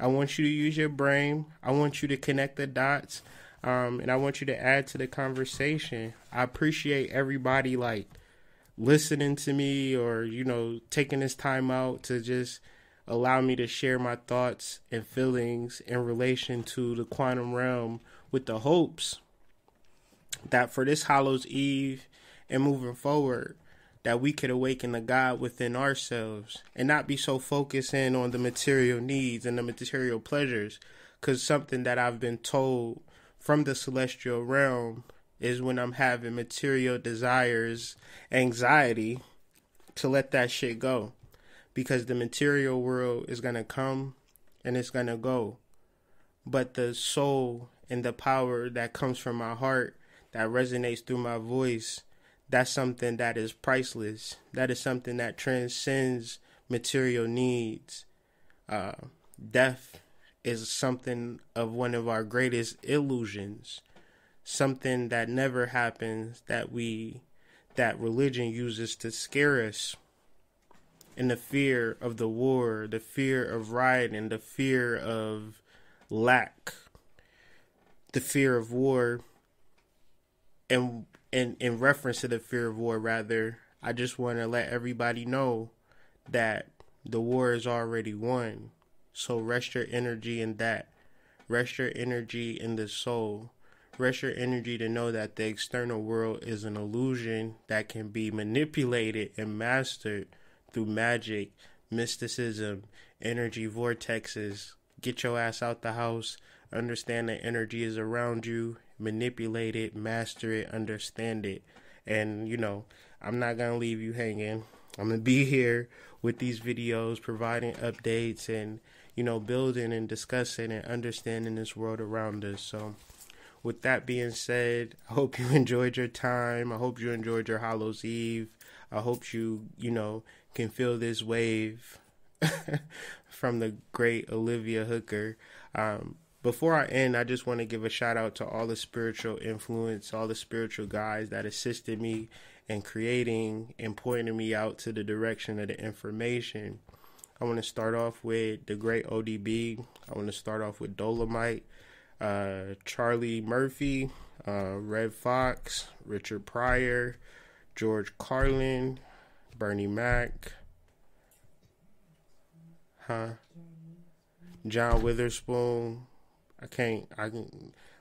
I want you to use your brain. I want you to connect the dots, and I want you to add to the conversation. I appreciate everybody, like, listening to me or, you know, taking this time out to just allow me to share my thoughts and feelings in relation to the quantum realm, with the hopes that for this Hallows Eve and moving forward, that we could awaken the God within ourselves and not be so focused in on the material needs and the material pleasures. Because something that I've been told from the celestial realm is when I'm having material desires, anxiety, to let that shit go. Because the material world is going to come and it's going to go. But the soul and the power that comes from my heart, that resonates through my voice, that's something that is priceless. That is something that transcends material needs. Death is something of one of our greatest illusions. Something that never happens, that religion uses to scare us. And the fear of the war, the fear of rioting, the fear of lack, the fear of war, and in reference to the fear of war, rather, I just want to let everybody know that the war is already won. So rest your energy in that. Rest your energy in the soul. Rest your energy to know that the external world is an illusion that can be manipulated and mastered through magic, mysticism, energy vortexes. Get your ass out the house. Understand that energy is around you. Manipulate it, master it, understand it. And, I'm not going to leave you hanging. I'm going to be here with these videos, providing updates and, building and discussing and understanding this world around us. So, with that being said, I hope you enjoyed your time. I hope you enjoyed your Hallows Eve. I hope you, can feel this wave from the great Olivia Hooker. Before I end, I just want to give a shout out to all the spiritual influence, all the spiritual guys that assisted me in creating and pointing me out to the direction of the information. I want to start off with the great ODB. I want to start off with Dolemite, Charlie Murphy, Red Fox, Richard Pryor, George Carlin, Bernie Mac, John Witherspoon.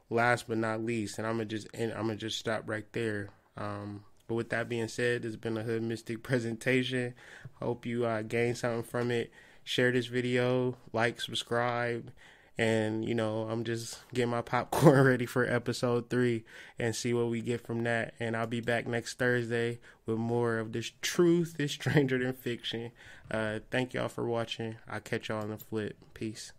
Last but not least, and I'm gonna just stop right there. But with that being said, this has been a Hoodmystic presentation. Hope you gain something from it. Share this video, like, subscribe, and I'm just getting my popcorn ready for episode 3 and see what we get from that. And I'll be back next Thursday with more of this truth is stranger than fiction. Thank y'all for watching. I'll catch y'all on the flip. Peace.